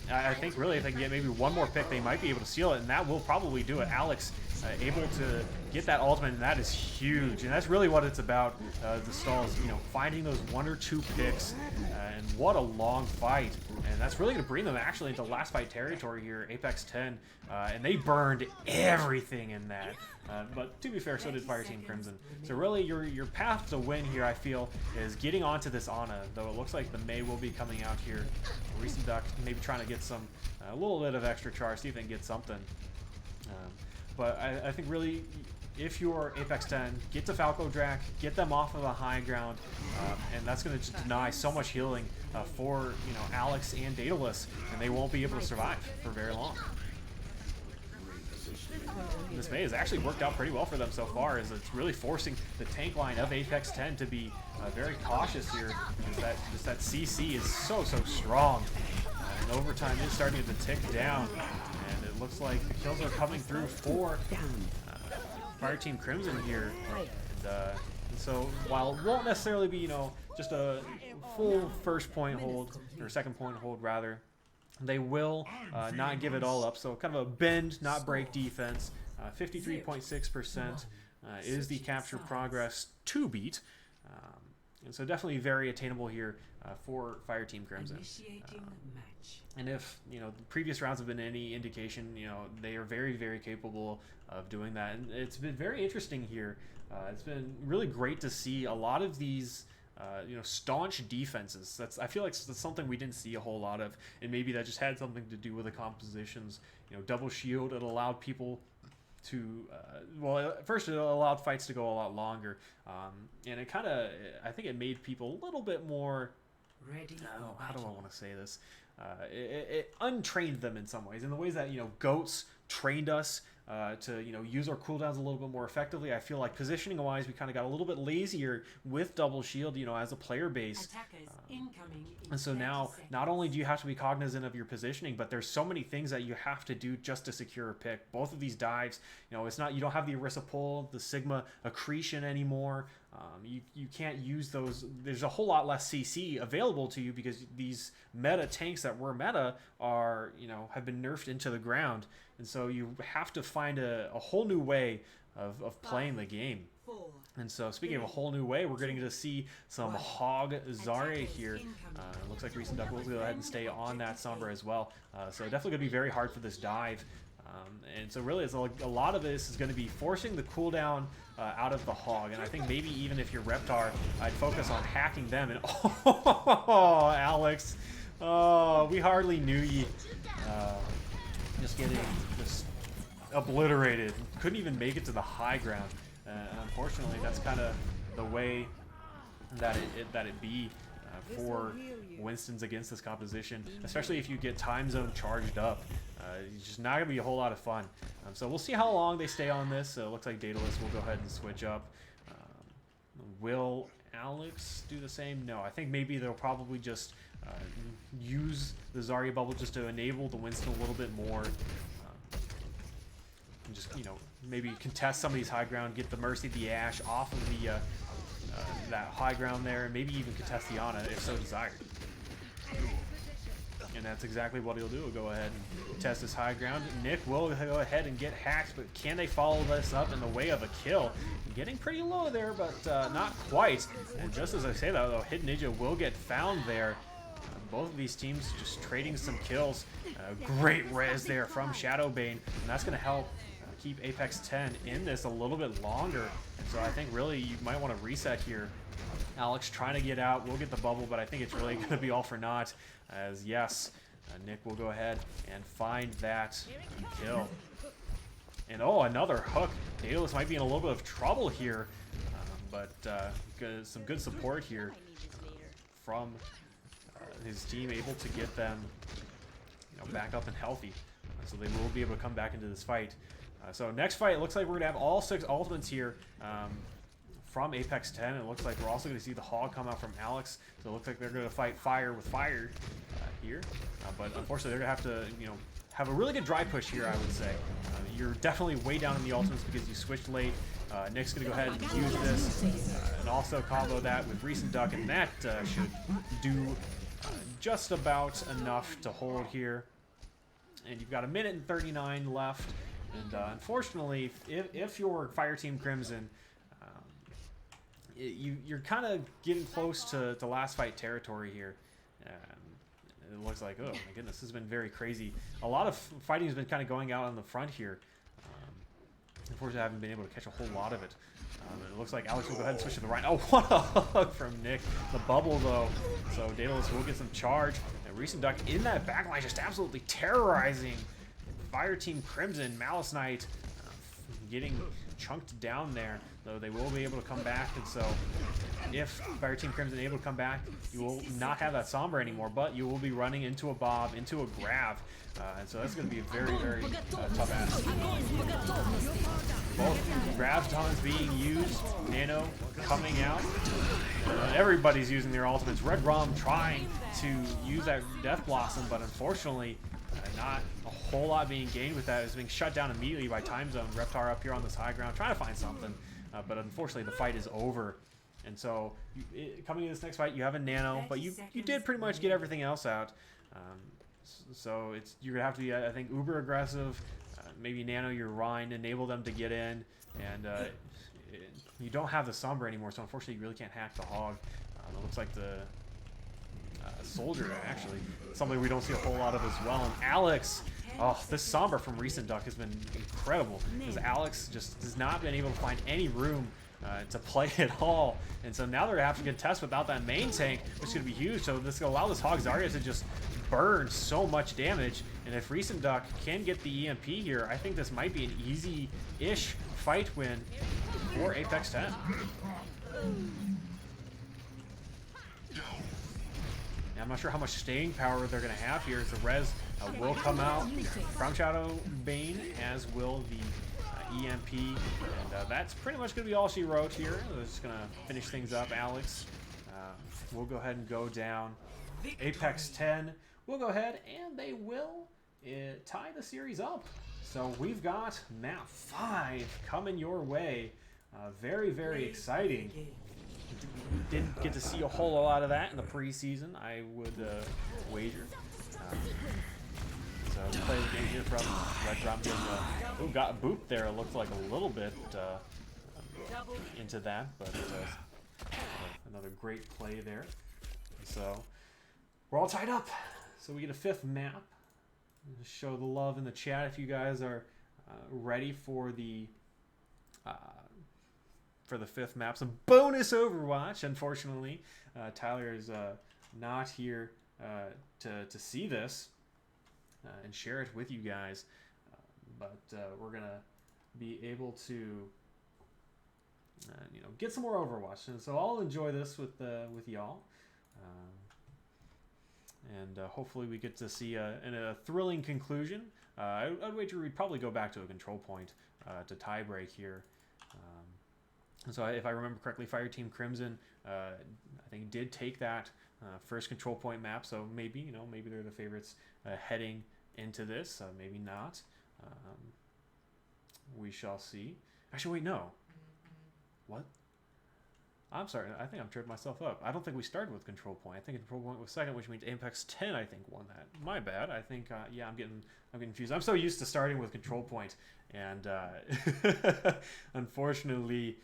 I think really if they can get maybe one more pick, they might be able to seal it, and that will probably do it. Alex able to get that ultimate, and that is huge. And that's really what it's about, the stalls, you know, finding those 1 or 2 picks, and what a long fight. And that's really going to bring them actually into last fight territory here, Apex10, and they burned everything in that. But to be fair, so did Fireteam Crimson. So really, your path to win here, I feel, is getting onto this Ana. Though it looks like the Mei will be coming out here. Recent Duck maybe trying to get some a little bit of extra charge, see if they can get something. But I think really, if you're Apex10, get to Falco Drac, get them off of the high ground, and that's going to deny so much healing for Alex and Daedalus, and they won't be able to survive for very long. This Mei has actually worked out pretty well for them so far, as it's really forcing the tank line of Apex10 to be very cautious here, because that CC is so strong. And overtime is starting to tick down, and it looks like the kills are coming through for Fireteam Crimson here. And so while it won't necessarily be just a full first point hold, or second point hold rather, they will not give it all up. So kind of a bend, not break defense. 53.6% is the capture progress to beat. And so definitely very attainable here for Fireteam Crimson. And if the previous rounds have been any indication, they are very capable of doing that. And it's been very interesting here. It's been really great to see a lot of these staunch defenses. I feel like that's something we didn't see a whole lot of, and maybe that just had something to do with the compositions. Double shield, it allowed people to well, first it allowed fights to go a lot longer, and it kind of, I think it made people a little bit more ready. How do I want to say this? It untrained them in some ways, in the ways that goats trained us to use our cooldowns a little bit more effectively. I feel like positioning wise we kind of got a little bit lazier with double shield as a player base, and so now not only do you have to be cognizant of your positioning, but there's so many things that you have to do just to secure a pick. Both of these dives, it's not, you don't have the Orisa pull, the Sigma accretion anymore. You can't use those. There's a whole lot less CC available to you because these meta tanks that were meta are have been nerfed into the ground, and so you have to find a whole new way of playing the game. And so speaking of a whole new way, we're getting to see some Hog Zarya here. It looks like Recent Duck will go ahead and stay on that Sombra as well. So definitely going to be very hard for this dive. And so really, it's a lot of this is going to be forcing the cooldown out of the Hog. And I think maybe even if you're Reptar, I'd focus on hacking them. And oh, Alex, oh, we hardly knew ye. Just getting just obliterated. Couldn't even make it to the high ground. Unfortunately, that's kind of the way that it be for Winston's against this composition, especially if you get time zone charged up. It's just not going to be a whole lot of fun. So we'll see how long they stay on this. It looks like Daedalus will go ahead and switch up. Will Alex do the same? No, I think maybe they'll probably just use the Zarya bubble just to enable the Winston a little bit more. And just, maybe contest some of these high ground, get the Mercy, the Ashe off of the that high ground there, and maybe even contest the Ana if so desired. And that's exactly what he'll do. He'll go ahead and test this high ground. Nick will go ahead and get hacked, but can they follow this up in the way of a kill? Getting pretty low there, but not quite. And just as I say that, though, Hidden Ninja will get found there. Both of these teams just trading some kills. Great res there from Shadowbane, and that's going to help keep Apex10 in this a little bit longer. And so I think really you might want to reset here. Alex trying to get out, will get the bubble, but I think it's really going to be all for naught, as yes, Nick will go ahead and find that kill. And oh, another hook. Daedalus might be in a little bit of trouble here, but some good support here from his team, able to get them back up and healthy, so they will be able to come back into this fight. So next fight, it looks like we're going to have all 6 ultimates here from Apex10. It looks like we're also going to see the Hog come out from Alex. So it looks like they're going to fight fire with fire here. But unfortunately, they're going to have a really good dry push here, I would say. You're definitely way down in the ultimates because you switched late. Nick's going to go ahead and use this and also combo that with Recent Duck, and that should do just about enough to hold here. And you've got 1:39 left. And unfortunately, if you're Fireteam Crimson, you're kind of getting close to last fight territory here. It looks like, oh my goodness, this has been very crazy. A lot of fighting has been kind of going out on the front here. Unfortunately, I haven't been able to catch a whole lot of it. It looks like Alex will go ahead and switch to the right. Oh, what a hug from Nick. The bubble, though. So Daedalus will get some charge. And Recent Duck in that backline just absolutely terrorizing Fireteam Crimson. Malice Knight getting chunked down there, though they will be able to come back. And so if Fireteam Crimson able to come back, you will not have that Sombra anymore, but you will be running into a Bob, into a Grav. And so that's going to be a very, very tough ask. Both Grav tons being used, Nano coming out. Everybody's using their ultimates. Red Rum trying to use that Death Blossom, but unfortunately, not a whole lot being gained with that. It's being shut down immediately by Time Zone. Reptar up here on this high ground, trying to find something, but unfortunately the fight is over. And so, coming into this next fight, you have a Nano, but you did pretty much get everything else out. So you're gonna have to be, I think, uber aggressive. Maybe Nano your Rhine, enable them to get in, and you don't have the Sombra anymore. So unfortunately, you really can't hack the Hog. It looks like the Soldier, actually, something we don't see a whole lot of as well. And Alex, oh, this Sombra from Recent Duck has been incredible, because Alex just has not been able to find any room to play at all. And so now they're having to contest without that main tank, which is going to be huge. So this is going to allow this Hog Zarya to just burn so much damage. And if Recent Duck can get the EMP here, I think this might be an easy-ish fight win for Apex10. Now, I'm not sure how much staying power they're going to have here, as the res will come out from Shadow Bane, as will the EMP, and that's pretty much going to be all she wrote here. We're just going to finish things up. Alex will go ahead and go down. Apex10 will go ahead, and they will tie the series up. So we've got map 5 coming your way. Very, very exciting. Didn't get to see a whole lot of that in the preseason, I would wager. So let's play the game here from Red Drum. Who got booped there? It looked like a little bit into that, but another great play there. So we're all tied up. So we get a 5th map. Show the love in the chat if you guys are ready for the 5th map. Some bonus Overwatch. Unfortunately, Tyler is not here to see this and share it with you guys, but we're gonna be able to get some more Overwatch, and so I'll enjoy this with y'all, and hopefully we get to see a thrilling conclusion. I'd wager we'd probably go back to a control point to tie break here. And so if I remember correctly, Fireteam Crimson, I think, did take that first control point map. So maybe, maybe they're the favorites heading into this. Maybe not. We shall see. Actually, wait, no. What? I'm sorry. I think I'm tripping myself up. I don't think we started with control point. I think control point was second, which means Apex10, I think, won that. My bad. I think, yeah, I'm getting confused. I'm so used to starting with control point, and unfortunately,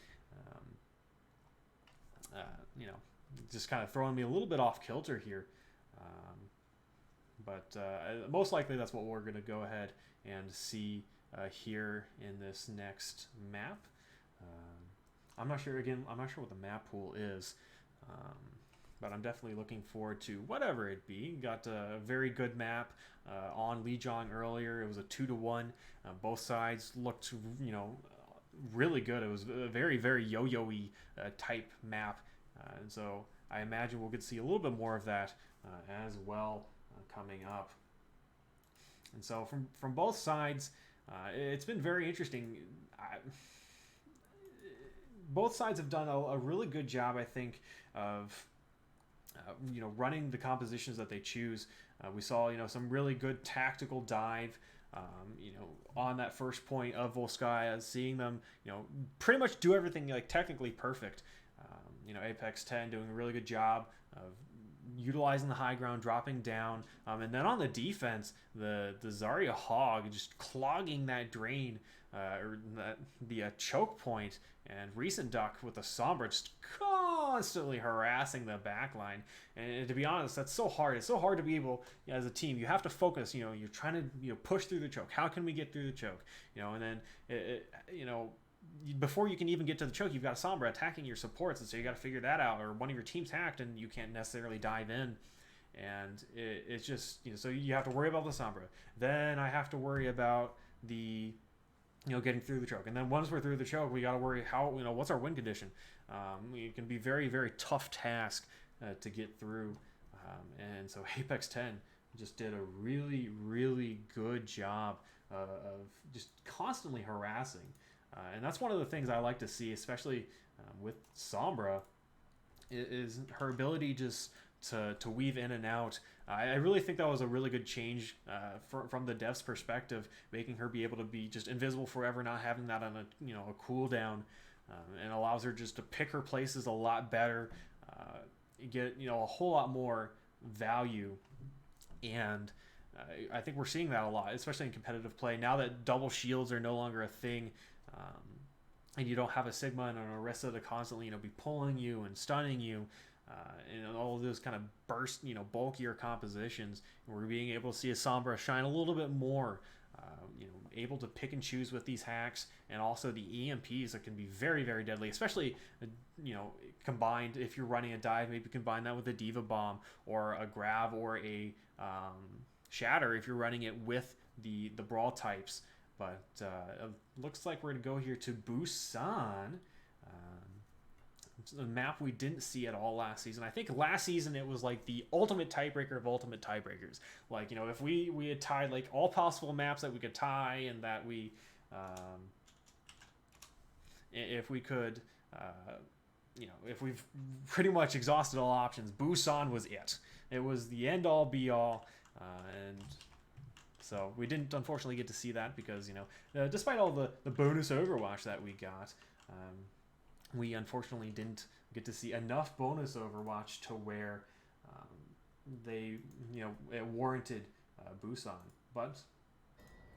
just kind of throwing me a little bit off kilter here. But most likely that's what we're going to go ahead and see here in this next map. I'm not sure, again, I'm not sure what the map pool is, but I'm definitely looking forward to whatever it be. Got a very good map on Lijiang earlier. It was a 2-to-1. Both sides looked, really good. It was a very, very yo-yo-y type map. And so I imagine we'll get to see a little bit more of that as well coming up. And so from both sides, it's been very interesting. Both sides have done a really good job, I think, of you know, running the compositions that they choose. We saw, you know, some really good tactical dive, you know, on that first point of Volskaya, seeing them, you know, pretty much do everything like technically perfect. You know, Apex10 doing a really good job of utilizing the high ground, dropping down, and then on the defense, the Zarya Hog just clogging that drain, or the choke point, and Recent Duck with the Sombra just constantly harassing the backline. And to be honest, that's so hard. It's so hard to be able, you know, as a team, you have to focus. You know, you're trying to, you know, push through the choke. How can we get through the choke? You know, and then you know, before you can even get to the choke, you've got a Sombra attacking your supports, and so you got to figure that out. Or one of your team's hacked, and you can't necessarily dive in, and it's just, you know, so you have to worry about the Sombra. Then I have to worry about the, you know, getting through the choke, and then once we're through the choke, we got to worry how, you know, what's our win condition. It can be very, very tough task to get through, and so Apex10 just did a really, really good job of just constantly harassing. And that's one of the things I like to see, especially with Sombra, is her ability just to weave in and out. I really think that was a really good change from the devs' perspective, making her be able to be just invisible forever, not having that on a, you know, a cooldown, and allows her just to pick her places a lot better, get, you know, a whole lot more value. And I think we're seeing that a lot, especially in competitive play now that double shields are no longer a thing. And you don't have a Sigma and an Orisa to constantly, you know, be pulling you and stunning you, and all of those kind of burst, you know, bulkier compositions. And we're being able to see a Sombra shine a little bit more, you know, able to pick and choose with these hacks, and also the EMPs that can be very, very deadly, especially, you know, combined if you're running a dive, maybe combine that with a Diva Bomb or a Grav or a Shatter if you're running it with the Brawl types. But it looks like we're going to go here to Busan. It's a map we didn't see at all last season. I think last season it was like the ultimate tiebreaker of ultimate tiebreakers. Like, you know, if we had tied like all possible maps that we could tie, and that we, if we could, you know, if we've pretty much exhausted all options, Busan was it. It was the end all be all, and so we didn't unfortunately get to see that because, you know, despite all the bonus Overwatch that we got, we unfortunately didn't get to see enough bonus Overwatch to where they, you know, it warranted Busan. But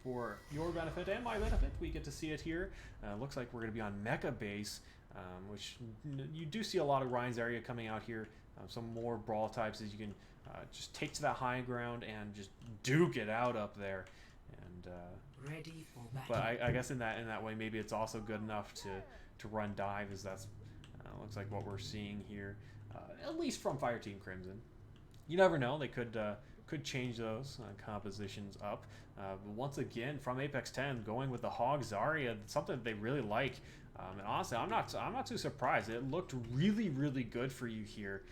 for your benefit and my benefit, we get to see it here. Looks like we're going to be on Mecha Base, which you do see a lot of Ryan's area coming out here. Some more Brawl types as you can just take to that high ground and just duke it out up there. And Ready for battle. but I guess in that way, maybe it's also good enough to run dive, as that's looks like what we're seeing here, at least from Fireteam Crimson. You never know; they could change those compositions up. But once again, from Apex10, going with the Hog Zarya, something that they really like. And honestly, I'm not too surprised. It looked really, really good for you here.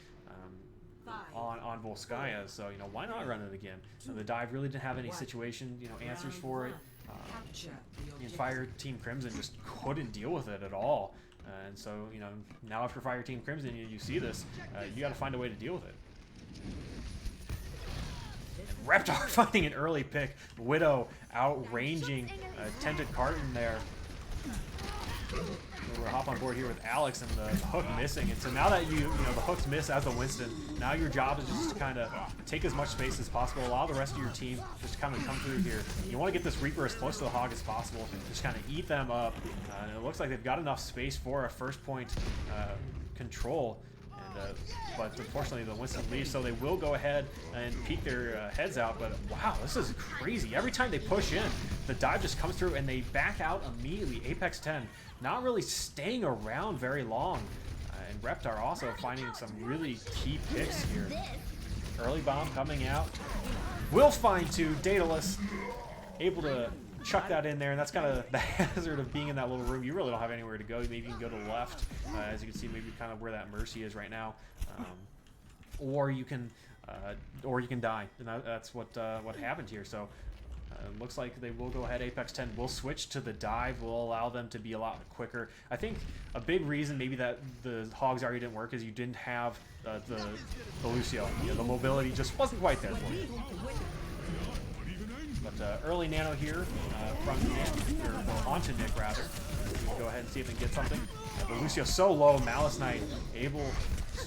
On Volskaya, so, you know, why not run it again? The dive really didn't have any situation, you know, answers for it. And Fireteam Crimson just couldn't deal with it at all, and so, you know, now after Fireteam Crimson, you see this, you got to find a way to deal with it. And Reptar finding an early pick, Widow outranging Tented Carton there. We'll hop on board here with Alex, and the hook missing. And so now that you know the hooks miss as a Winston, now your job is just to kind of take as much space as possible, allow the rest of your team just to kind of come through here. You want to get this Reaper as close to the Hog as possible, just kind of eat them up. And it looks like they've got enough space for a first point control. And, but unfortunately the Winston leaves, so they will go ahead and peek their heads out. But wow, this is crazy. Every time they push in, the dive just comes through and they back out immediately. Apex10 not really staying around very long. And Reptar also finding some really key picks here. Early bomb coming out. Will find two. Daedalus able to chuck that in there, and that's kind of the hazard of being in that little room. You really don't have anywhere to go. Maybe you can go to the left, as you can see, maybe kind of where that Mercy is right now, or you can die, and that's what happened here. So Looks like they will go ahead. Apex10 will switch to the dive, will allow them to be a lot quicker. I think a big reason maybe that the Hogs already didn't work is you didn't have the Lucio. You know, the mobility just wasn't quite there for you. But early nano here from Nick, or well, onto Nick rather. We'll go ahead and see if they can get something. But Lucio's so low, Malice Knight able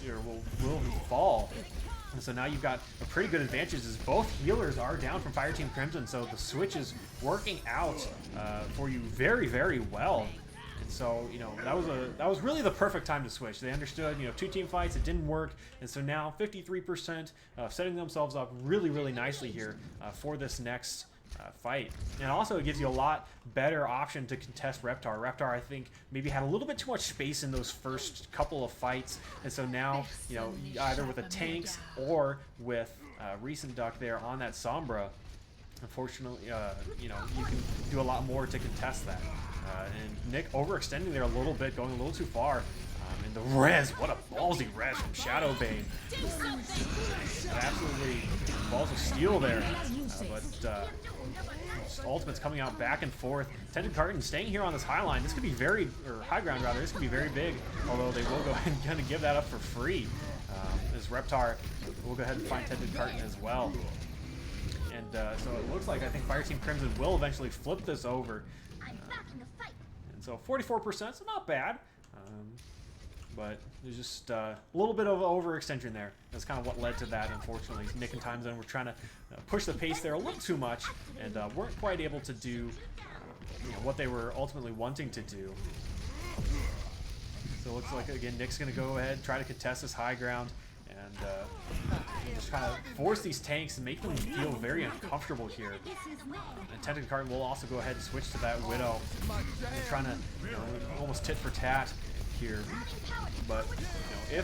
or will fall. And so now you've got a pretty good advantage as both healers are down from Fireteam Crimson, so the switch is working out for you very, very well. And so, you know, that was really the perfect time to switch. They understood, you know, 2 team fights, it didn't work, and so now 53% setting themselves up really, really nicely here for this next fight. And also it gives you a lot better option to contest Reptar. Reptar, I think, maybe had a little bit too much space in those first couple of fights, and so now, you know, either with the tanks or with Recent Duck there on that Sombra, unfortunately, you know, you can do a lot more to contest that. And Nick overextending there a little bit, going a little too far. And the res, what a ballsy res from Shadowbane. Absolutely balls of steel there. But ultimates coming out back and forth. Tended Carton staying here on this high line. This could be very, or high ground rather, this could be very big. Although they will go ahead and kind of give that up for free. As Reptar will go ahead and find Tended Carton as well. And so it looks like I think Fireteam Crimson will eventually flip this over. And so 44%, so not bad. But there's just a little bit of overextension there. That's kind of what led to that, unfortunately. Nick and Time Zone were trying to push the pace there a little too much and weren't quite able to do you know, what they were ultimately wanting to do. So it looks like, again, Nick's going to go ahead, try to contest this high ground, and just kind of force these tanks and make them feel very uncomfortable here. And Tended Carton will also go ahead and switch to that Widow. They're trying to, you know, almost tit for tat here. But, you know,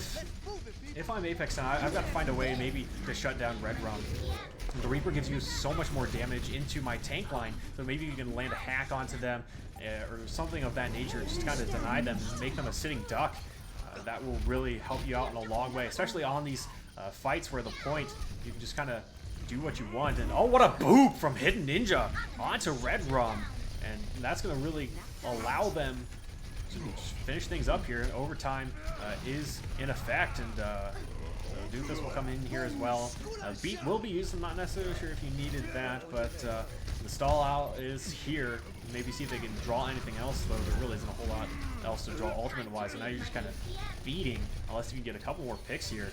if I'm Apex10, I've got to find a way maybe to shut down Red Rum. The Reaper gives you so much more damage into my tank line, so maybe you can land a hack onto them or something of that nature, just kind of deny them, make them a sitting duck. That will really help you out in a long way, especially on these fights where the point, you can just kind of do what you want. And oh, what a boop from Hidden Ninja onto Red Rum. And that's going to really allow them to finish things up here. Overtime is in effect, and Doofus will come in here as well. Beat will be used. I'm not necessarily sure if you needed that, but the stall out is here. Maybe see if they can draw anything else, though there really isn't a whole lot else to draw ultimate-wise, and now you're just kind of feeding, unless you can get a couple more picks here.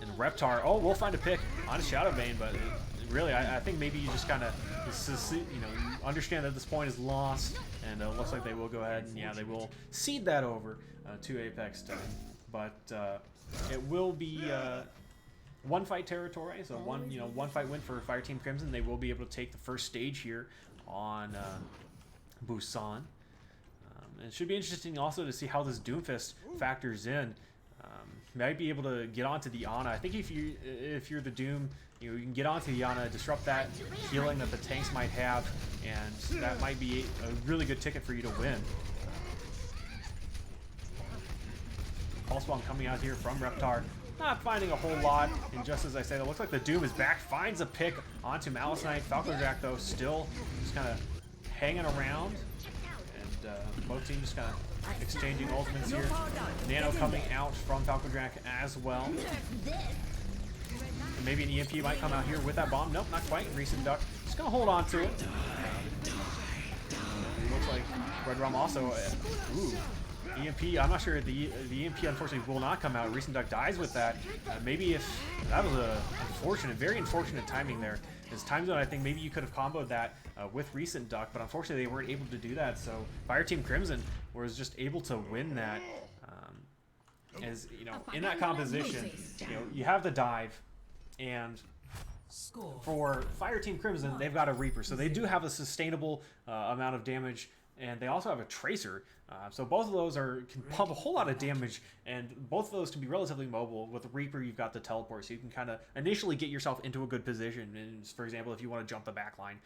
And Reptar, oh, we'll find a pick on a Shadowbane, but really, I think maybe you just kind of, you know, you understand that this point is lost, and it looks like they will go ahead and, yeah, they will cede that over to Apex10. But it will be one fight territory, so one fight win for Fireteam Crimson. They will be able to take the first stage here on Busan. And it should be interesting also to see how this Doomfist factors in. Might be able to get onto the Ana. I think if you're the Doom, you can get onto the Ana, disrupt that healing that the tanks might have, and that might be a really good ticket for you to win. Pulse Bomb coming out here from Reptar. Not finding a whole lot, and just as I said, it looks like the Doom is back, finds a pick onto Malice Knight. Falcon Jack, though, still just kind of hanging around, and both teams just kind of exchanging ultimates here. Nano coming out from Falcon Jack as well. And maybe an EMP might come out here with that bomb. Nope, not quite. Recent Duck just going to hold on to it. It looks like Red Rum also, ooh. EMP, I'm not sure, the EMP unfortunately will not come out. Recent Duck dies with that. Maybe if, that was a unfortunate, very unfortunate timing there. As Time Zone, I think maybe you could have comboed that with Recent Duck, but unfortunately they weren't able to do that. So Fireteam Crimson was just able to win that. As you know, in that composition, you have the dive, and for Fireteam Crimson, they've got a Reaper, so they do have a sustainable amount of damage. And they also have a Tracer, so both of those can pump a whole lot of damage, and both of those can be relatively mobile. With the Reaper, you've got the teleport, so you can kind of initially get yourself into a good position. And for example, if you want to jump the back line,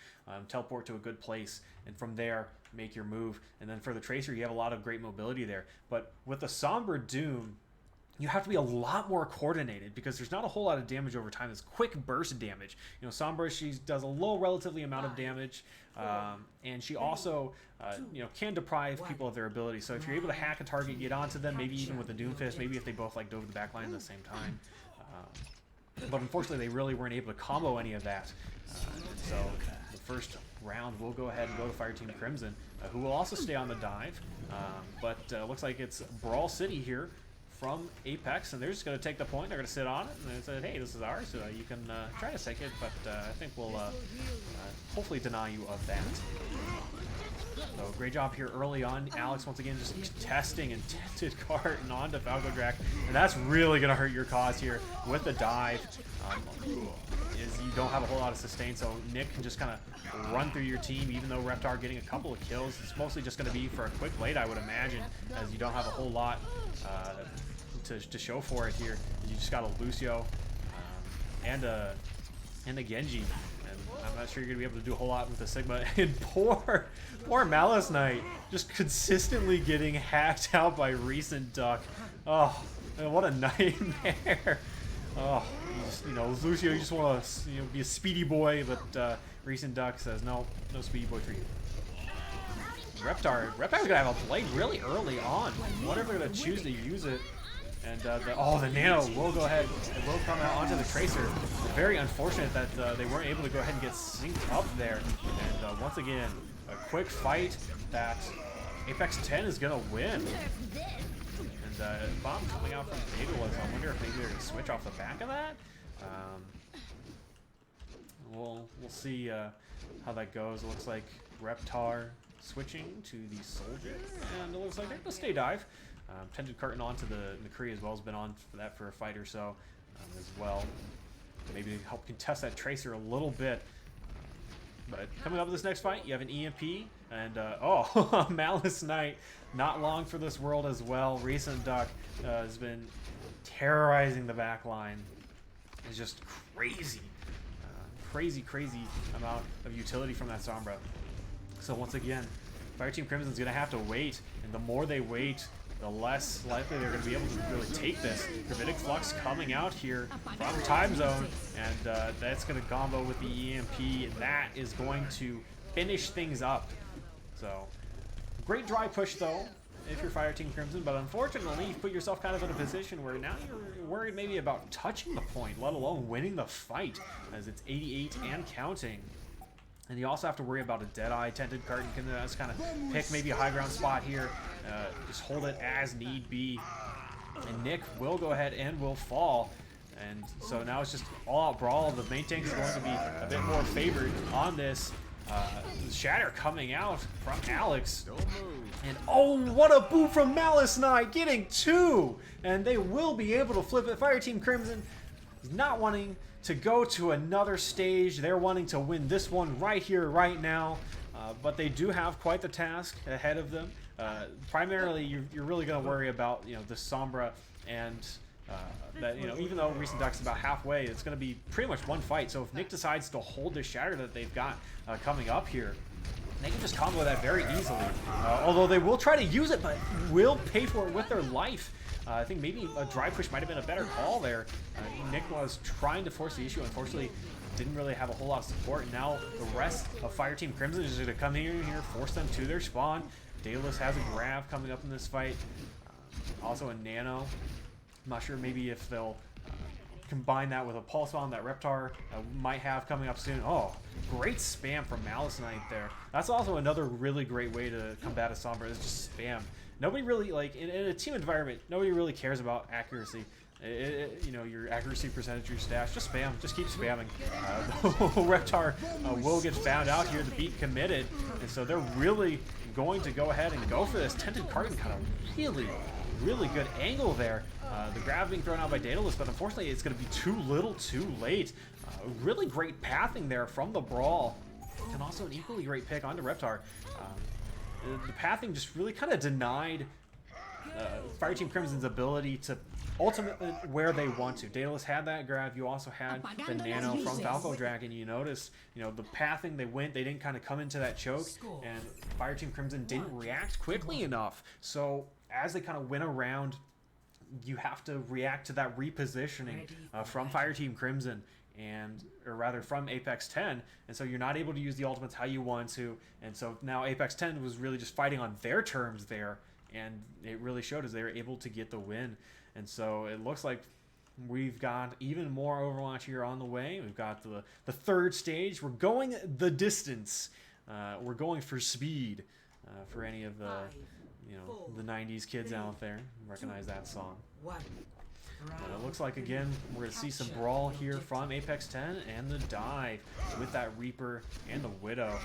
teleport to a good place, and from there, make your move. And then for the Tracer, you have a lot of great mobility there. But with the Somber Doom, you have to be a lot more coordinated because there's not a whole lot of damage over time. It's quick burst damage. You know, Sombra, she does a low relatively amount of damage, and she also, you know, can deprive people of their ability. So if you're able to hack a target, get onto them, maybe even with the Doomfist, maybe if they both like dove the back line at the same time. But unfortunately, they really weren't able to combo any of that. So the first round will go ahead and go to Fireteam Crimson, who will also stay on the dive. But looks like it's Brawl City here from Apex, and they're just going to take the point. They're going to sit on it, and they said, hey, this is ours, so you can try to take it, but I think we'll hopefully deny you of that. So great job here early on. Alex once again just testing and tinted Carton onto Falco Drac, and that's really going to hurt your cause here with the dive. Is you don't have a whole lot of sustain, so Nick can just kind of run through your team, even though Reptar getting a couple of kills. It's mostly just going to be for a quick late, I would imagine, as you don't have a whole lot to show for it here. You just got a Lucio and a Genji, and I'm not sure you're gonna be able to do a whole lot with the Sigma. And poor Malice Knight just consistently getting hacked out by Recent Duck. Oh, man, what a nightmare! Oh, you know, Lucio, you just want to be a speedy boy, but Recent Duck says no speedy boy for you. Reptar's gonna have a blade really early on. Whatever they're gonna choose to use it. And the Nano will go ahead and will come out onto the Tracer. Very unfortunate that they weren't able to go ahead and get synced up there. And once again, a quick fight that Apex10 is gonna win. And bomb coming out from Daedalus. I wonder if maybe they're gonna switch off the back of that. We'll see how that goes. It looks like Reptar switching to the Soldier, and it looks like they're gonna stay dive. Tended Curtain onto the McCree as well, has been on for that for a fight or so as well. Maybe help contest that Tracer a little bit. But coming up with this next fight, you have an EMP, and oh, Malice Knight, not long for this world as well. Recent Duck has been terrorizing the back line. It's just crazy. Crazy amount of utility from that Sombra. So once again, Fireteam Crimson's gonna have to wait, and the more they wait, the less likely they're going to be able to really take this. Gravitic Flux coming out here from Time Zone, and that's going to combo with the EMP, and that is going to finish things up. So, great dry push though, if you're Fireteam Crimson, but unfortunately you've put yourself kind of in a position where now you're worried maybe about touching the point, let alone winning the fight, as it's 88 and counting. And you also have to worry about a Deadeye. Tented Curtain can just kind of pick maybe a high ground spot here. Just hold it as need be. And Nick will go ahead and will fall. And so now it's just all-out brawl. The main tank is going to be a bit more favored on this. Shatter coming out from Alex. And oh, what a boot from Malice Knight, getting 2! And they will be able to flip it. Fireteam Crimson is not wanting to go to another stage. They're wanting to win this one right here, right now. But they do have quite the task ahead of them. Primarily, you're really going to worry about the Sombra, and that even though Recent Duck's about halfway, it's going to be pretty much one fight. So if Nick decides to hold this Shatter that they've got coming up here, they can just combo that very easily. Although they will try to use it, but will pay for it with their life. I think maybe a dry push might have been a better call there. Nick was trying to force the issue. Unfortunately, didn't really have a whole lot of support. And now the rest of Fireteam Crimson is going to come here, force them to their spawn. Daedalus has a grab coming up in this fight. Also a Nano. I'm not sure maybe if they'll combine that with a Pulse Bomb that Reptar might have coming up soon. Oh, great spam from Malice Knight there. That's also another really great way to combat a Sombra, is just spam. Nobody really, like, in a team environment, nobody really cares about accuracy. Your accuracy percentage, your stats, just spam, just keep spamming. Reptar will get found out here, the beat committed, and so they're really going to go ahead and go for this. Tented Carton kind of really good angle there. The grab being thrown out by Daedalus, but unfortunately it's going to be too little too late. Really great pathing there from the Brawl, and also an equally great pick onto Reptar. The pathing just really kind of denied Fireteam Crimson's ability to ultimately where they want to. Daedalus had that grab. You also had the Nano from Falco Dragon. You notice, the pathing they didn't kind of come into that choke, and Fireteam Crimson didn't react quickly enough. So as they kind of went around you have to react to that repositioning from Fireteam Crimson, or rather from Apex10, and so you're not able to use the ultimates how you want to, and so now Apex10 was really just fighting on their terms there, and it really showed as they were able to get the win. And so it looks like we've got even more Overwatch here on the way. We've got the third stage. We're going the distance. We're going for speed. For any of the, the 90s kids out there, recognize that song. And it looks like, again, we're going to see some brawl here from Apex10 and the dive with that Reaper and the Widow.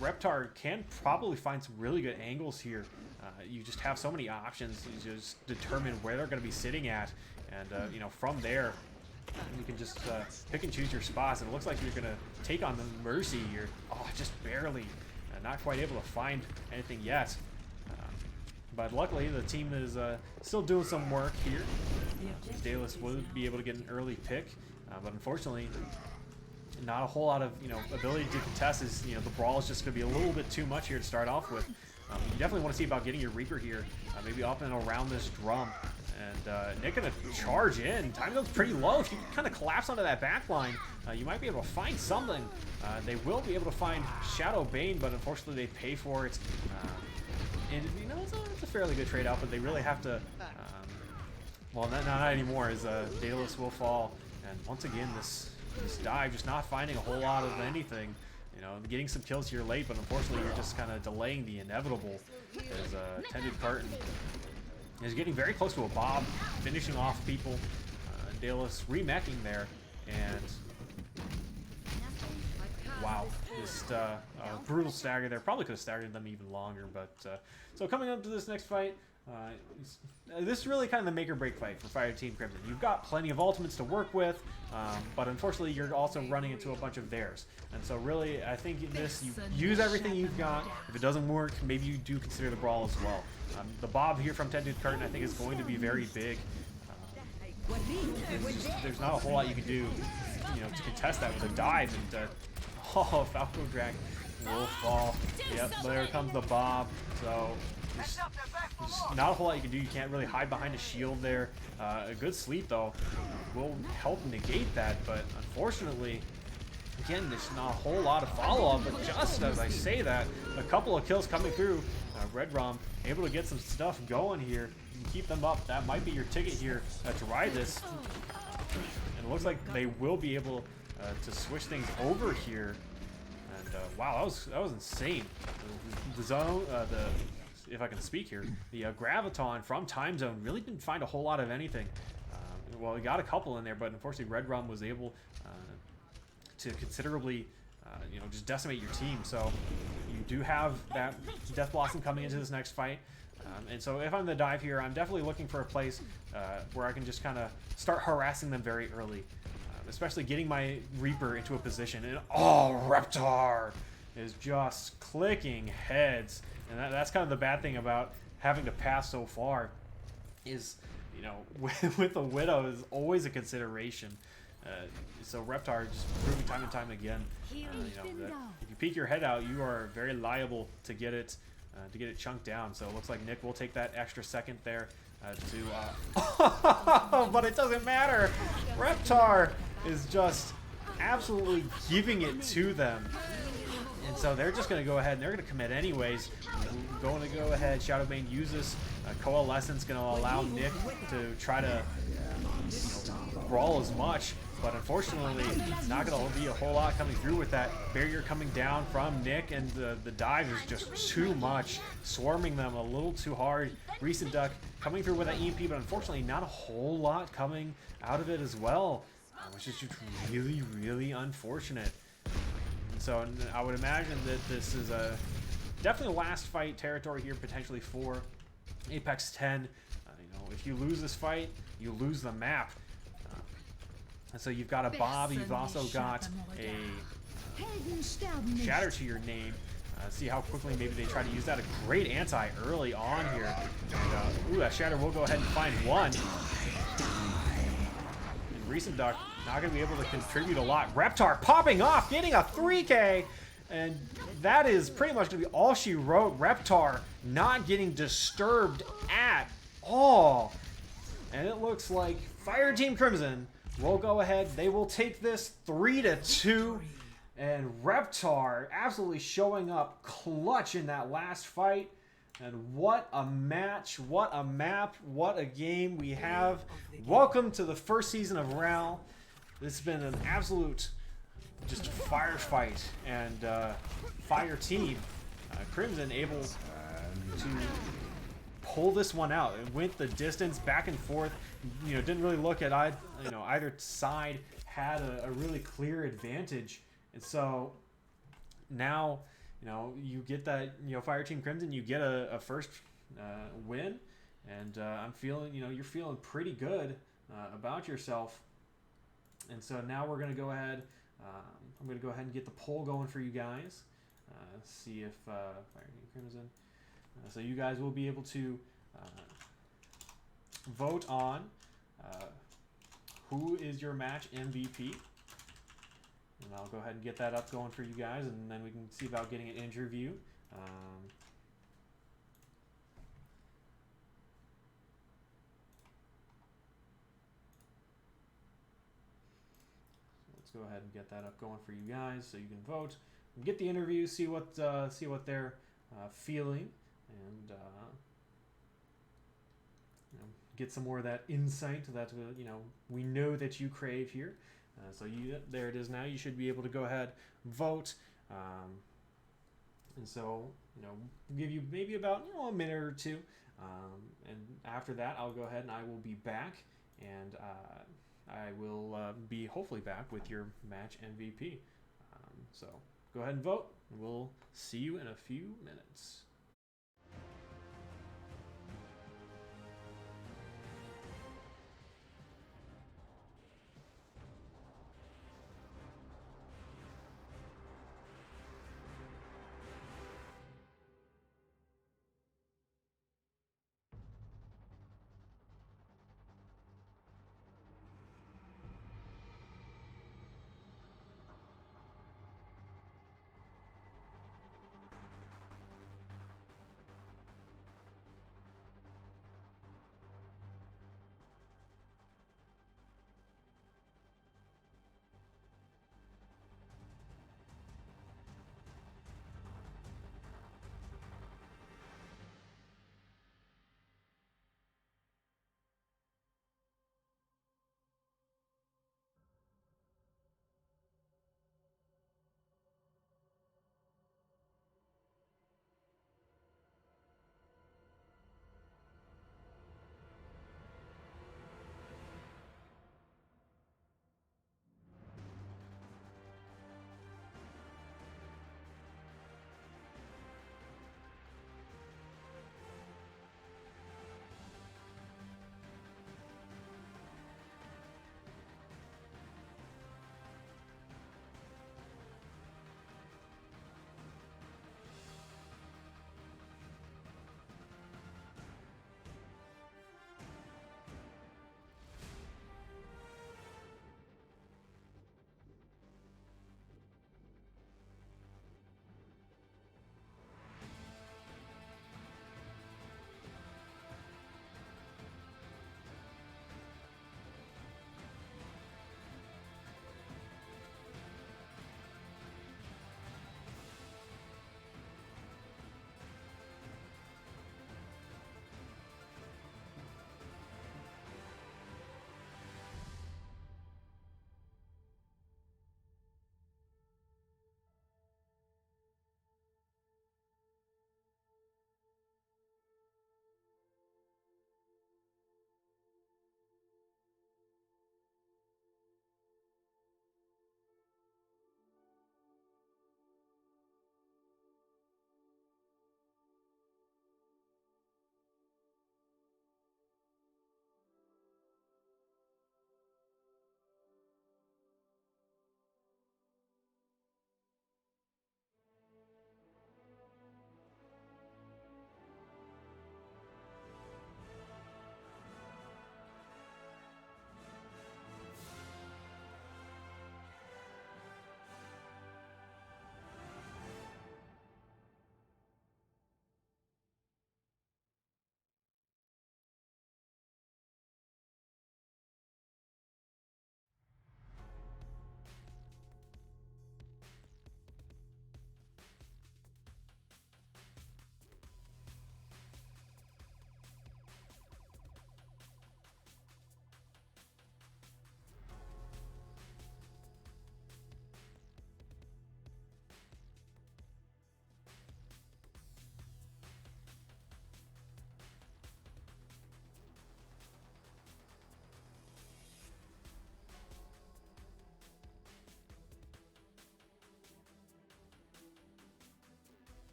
Reptar can probably find some really good angles here. You just have so many options. You just determine where they're going to be sitting at, and from there you can just pick and choose your spots. And it looks like you're going to take on the Mercy here. Oh, just barely. Not quite able to find anything yet. But luckily the team is still doing some work here. Dallas would be able to get an early pick, but unfortunately not a whole lot of ability to contest. Is the brawl is just going to be a little bit too much here to start off with. You definitely want to see about getting your Reaper here, maybe up and around this drum. And Nick gonna charge in. Time zone's pretty low. If you kind of collapse onto that back line, you might be able to find something. They will be able to find Shadow Bane, but unfortunately they pay for it. And it's a fairly good trade out, but they really have to. Well, not anymore, as Dallas will fall. And once again, this dive just not finding a whole lot of anything. Getting some kills here late, but unfortunately you're just kind of delaying the inevitable. As Tended Carton is getting very close to a Bob, finishing off people. Dallas remeching there, and wow, just a brutal stagger there. Probably could have staggered them even longer, but so coming up to this next fight, this is really kind of the make or break fight for Fireteam Crimson. You've got plenty of ultimates to work with, but unfortunately you're also running into a bunch of theirs. And so really, I think in this, you use everything you've got. If it doesn't work, maybe you do consider the brawl as well. The Bob here from Tended Carton, I think, is going to be very big. There's not a whole lot you can do, to contest that with a dive. And oh, Falco Drag will fall. Yep, there comes the Bob. So there's not a whole lot you can do. You can't really hide behind a shield there. A good sleep though will help negate that, but unfortunately, again, there's not a whole lot of follow-up. But just as I say that, a couple of kills coming through. Red Rom able to get some stuff going here. You can keep them up. That might be your ticket here to ride this. And it looks like they will be able to switch things over here. And wow, that was insane. The zone, if I can speak here, the Graviton from Time Zone really didn't find a whole lot of anything. Well, he got a couple in there, but unfortunately Red Rum was able to considerably just decimate your team. So you do have that Death Blossom coming into this next fight. And so if I'm the dive here, I'm definitely looking for a place where I can just kind of start harassing them very early. Especially getting my Reaper into a position. And oh, Reptar is just clicking heads. And that's kind of the bad thing about having to pass so far is, with the Widow is always a consideration. So Reptar just proving time and time again, that if you peek your head out, you are very liable to get it chunked down. So it looks like Nick will take that extra second there but it doesn't matter. Reptar is just absolutely giving it to them. And so they're just going to go ahead and they're going to commit anyways. Going to go ahead, Shadowbane uses Coalescence, going to allow Nick to try to brawl as much. But unfortunately, it's not going to be a whole lot coming through with that barrier coming down from Nick, and the dive is just too much, swarming them a little too hard. Recent Duck coming through with that EMP, but unfortunately not a whole lot coming out of it as well, which is just really, really unfortunate. And so I would imagine that this is definitely a last fight territory here, potentially for Apex10. If you lose this fight, you lose the map. And so you've got a Bob, you've also got a Shatter to your name. See how quickly maybe they try to use that. A great anti early on here. And, ooh, that Shatter will go ahead and find one. And Recent Duck not going to be able to contribute a lot. Reptar popping off, getting a 3K. And that is pretty much going to be all she wrote. Reptar not getting disturbed at all. And it looks like Fireteam Crimson will go ahead. They will take this 3-2. And Reptar absolutely showing up clutch in that last fight. And what a match, what a map, what a game we have. Welcome to the first season of ROWL. This has been an absolute just firefight. And Fireteam Crimson able to pull this one out. It went the distance back and forth. You know, didn't really look at either side had a really clear advantage. And so now, you know, you get that, you know, Fireteam Crimson, you get a first win, and I'm feeling, you know, you're feeling pretty good about yourself. And so now we're gonna go ahead. I'm gonna go ahead and get the poll going for you guys. See if Fireteam Crimson. So you guys will be able to vote on who is your match MVP. And I'll go ahead and get that up going for you guys, and then we can see about getting an interview. Let's go ahead and get that up going for you guys, so you can vote, and get the interview, see what they're feeling, and you know, get some more of that insight that you know, we know that you crave here. So there it is now. You should be able to go ahead, vote, and so, you know, give you maybe about, you know, a minute or two, and after that I'll go ahead and I will be back, and I will be hopefully back with your match MVP. So go ahead and vote, and we'll see you in a few minutes.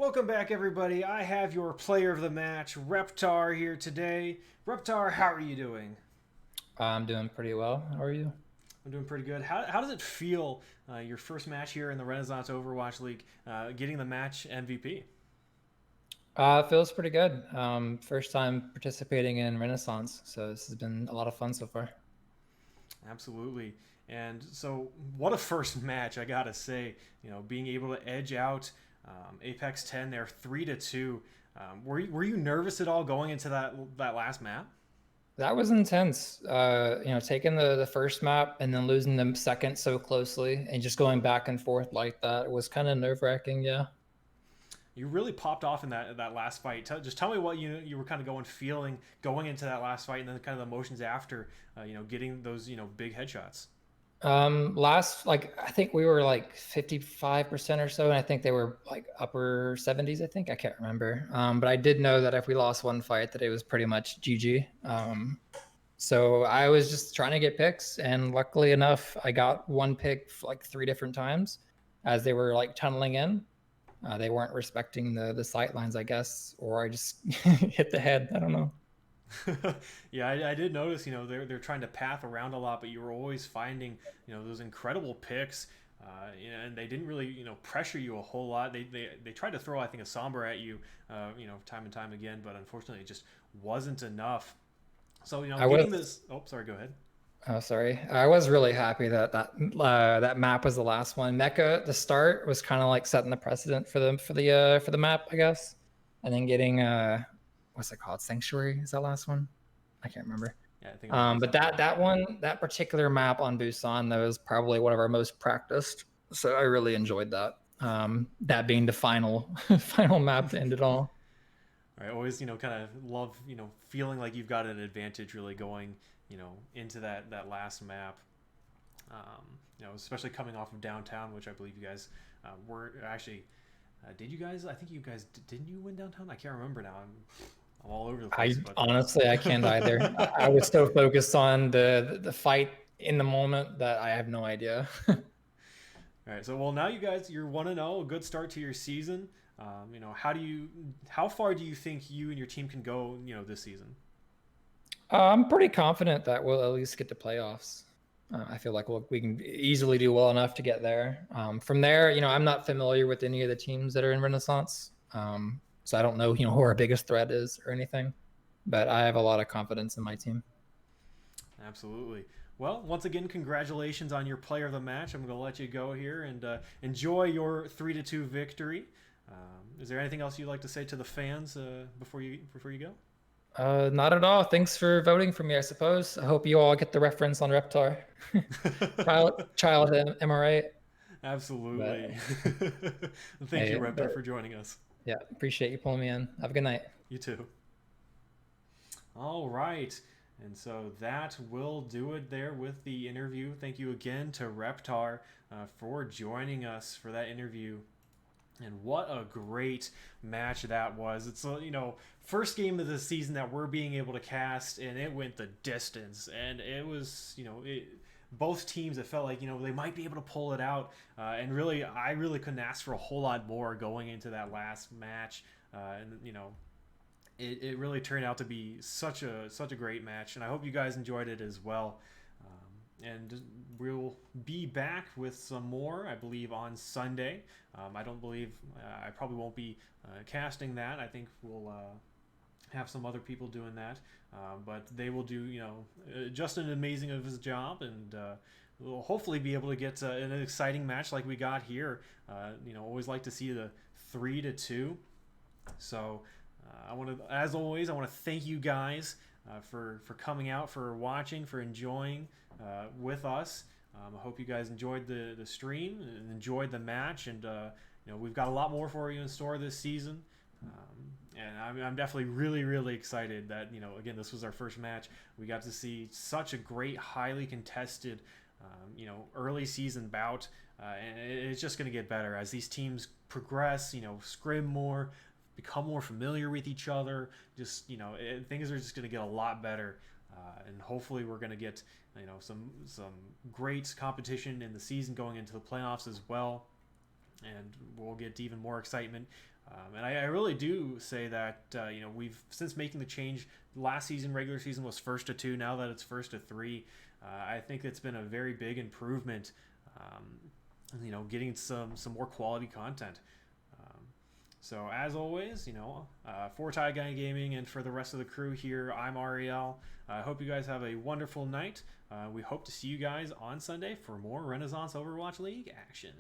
Welcome back, everybody. I have your player of the match, Reptar, here today. Reptar, how are you doing? I'm doing pretty well. How are you? I'm doing pretty good. How does it feel, your first match here in the Renaissance Overwatch League, getting the match MVP? It feels pretty good. First time participating in Renaissance, so this has been a lot of fun so far. Absolutely. And so, what a first match, I gotta say. You know, being able to edge out Apex10 there 3-2. Were you nervous at all going into that last map? That was intense. Taking the first map and then losing the second so closely and just going back and forth like that was kind of nerve-wracking, yeah. You really popped off in that last fight. Just tell me what you were kind of feeling going into that last fight, and then kind of the emotions after, getting those big headshots. I think we were like 55% or so, and I think they were like upper 70s, I think. I can't remember. But I did know that if we lost one fight that it was pretty much GG. So I was just trying to get picks, and luckily enough, I got one pick like 3 different times as they were like tunneling in. They weren't respecting the sight lines, I guess, or I just hit the head. I don't know. Yeah, I did notice, they're trying to path around a lot, but you were always finding, those incredible picks, and they didn't really, pressure you a whole lot. They tried to throw, I think, a Somber at you, time and time again, but unfortunately it just wasn't enough. So, getting this... Oh, sorry, go ahead. Oh, sorry. I was really happy that map was the last one. Mecca at the start was kind of like setting the precedent for the map, I guess, and then getting what's it called? Sanctuary is that last one? I can't remember. Yeah, I think. But that particular map on Busan, that was probably one of our most practiced. So I really enjoyed that. That being the final map to end it all. I always, kind of love, feeling like you've got an advantage really going, into that last map. Especially coming off of downtown, which I believe you guys were actually. Did you guys? I think you guys didn't you win downtown? I can't remember now. I'm all over the place. Honestly, I can't either. I was so focused on the fight in the moment that I have no idea. All right. So, well, now you guys, you're 1-0, a good start to your season. How far do you think you and your team can go, this season? I'm pretty confident that we'll at least get to playoffs. I feel like we can easily do well enough to get there. From there, I'm not familiar with any of the teams that are in Renaissance. So I don't know, who our biggest threat is or anything, but I have a lot of confidence in my team. Absolutely. Well, once again, congratulations on your player of the match. I'm going to let you go here and enjoy your 3-2 victory. Is there anything else you'd like to say to the fans before you go? Not at all. Thanks for voting for me, I suppose. I hope you all get the reference on Reptar. Child, am I right? Absolutely. Thank you, Reptar, for joining us. Yeah, appreciate you pulling me in. Have a good night. You too. All right. And so that will do it there with the interview. Thank you again to Reptar for joining us for that interview. And what a great match that was. It's, first game of the season that we're being able to cast, and it went the distance. And it was, both teams, it felt like, they might be able to pull it out. And really, I really couldn't ask for a whole lot more going into that last match. It really turned out to be such a great match. And I hope you guys enjoyed it as well. And we'll be back with some more, I believe, on Sunday. I don't believe I probably won't be casting that. I think we'll have some other people doing that, but they will do just an amazing of his job, and we'll hopefully be able to get an exciting match like we got here. Always like to see the 3-2. So as always, I want to thank you guys for coming out, for watching, for enjoying with us. I hope you guys enjoyed the stream and enjoyed the match, and we've got a lot more for you in store this season. And I'm definitely really excited that again, this was our first match. We got to see such a great, highly contested early season bout, and it's just going to get better as these teams progress, scrim more, become more familiar with each other. Just things are just going to get a lot better, and hopefully we're going to get some great competition in the season going into the playoffs as well. and we'll get even more excitement. And I really do say that you know, we've, since making the change, last season regular season was 1st to 2. Now that it's 1st to 3, I think it's been a very big improvement. You know, getting some more quality content. So as always, you know, for Tie Guy Gaming and for the rest of the crew here, I'm ROWL. I hope you guys have a wonderful night. We hope to see you guys on Sunday for more Renaissance Overwatch League action.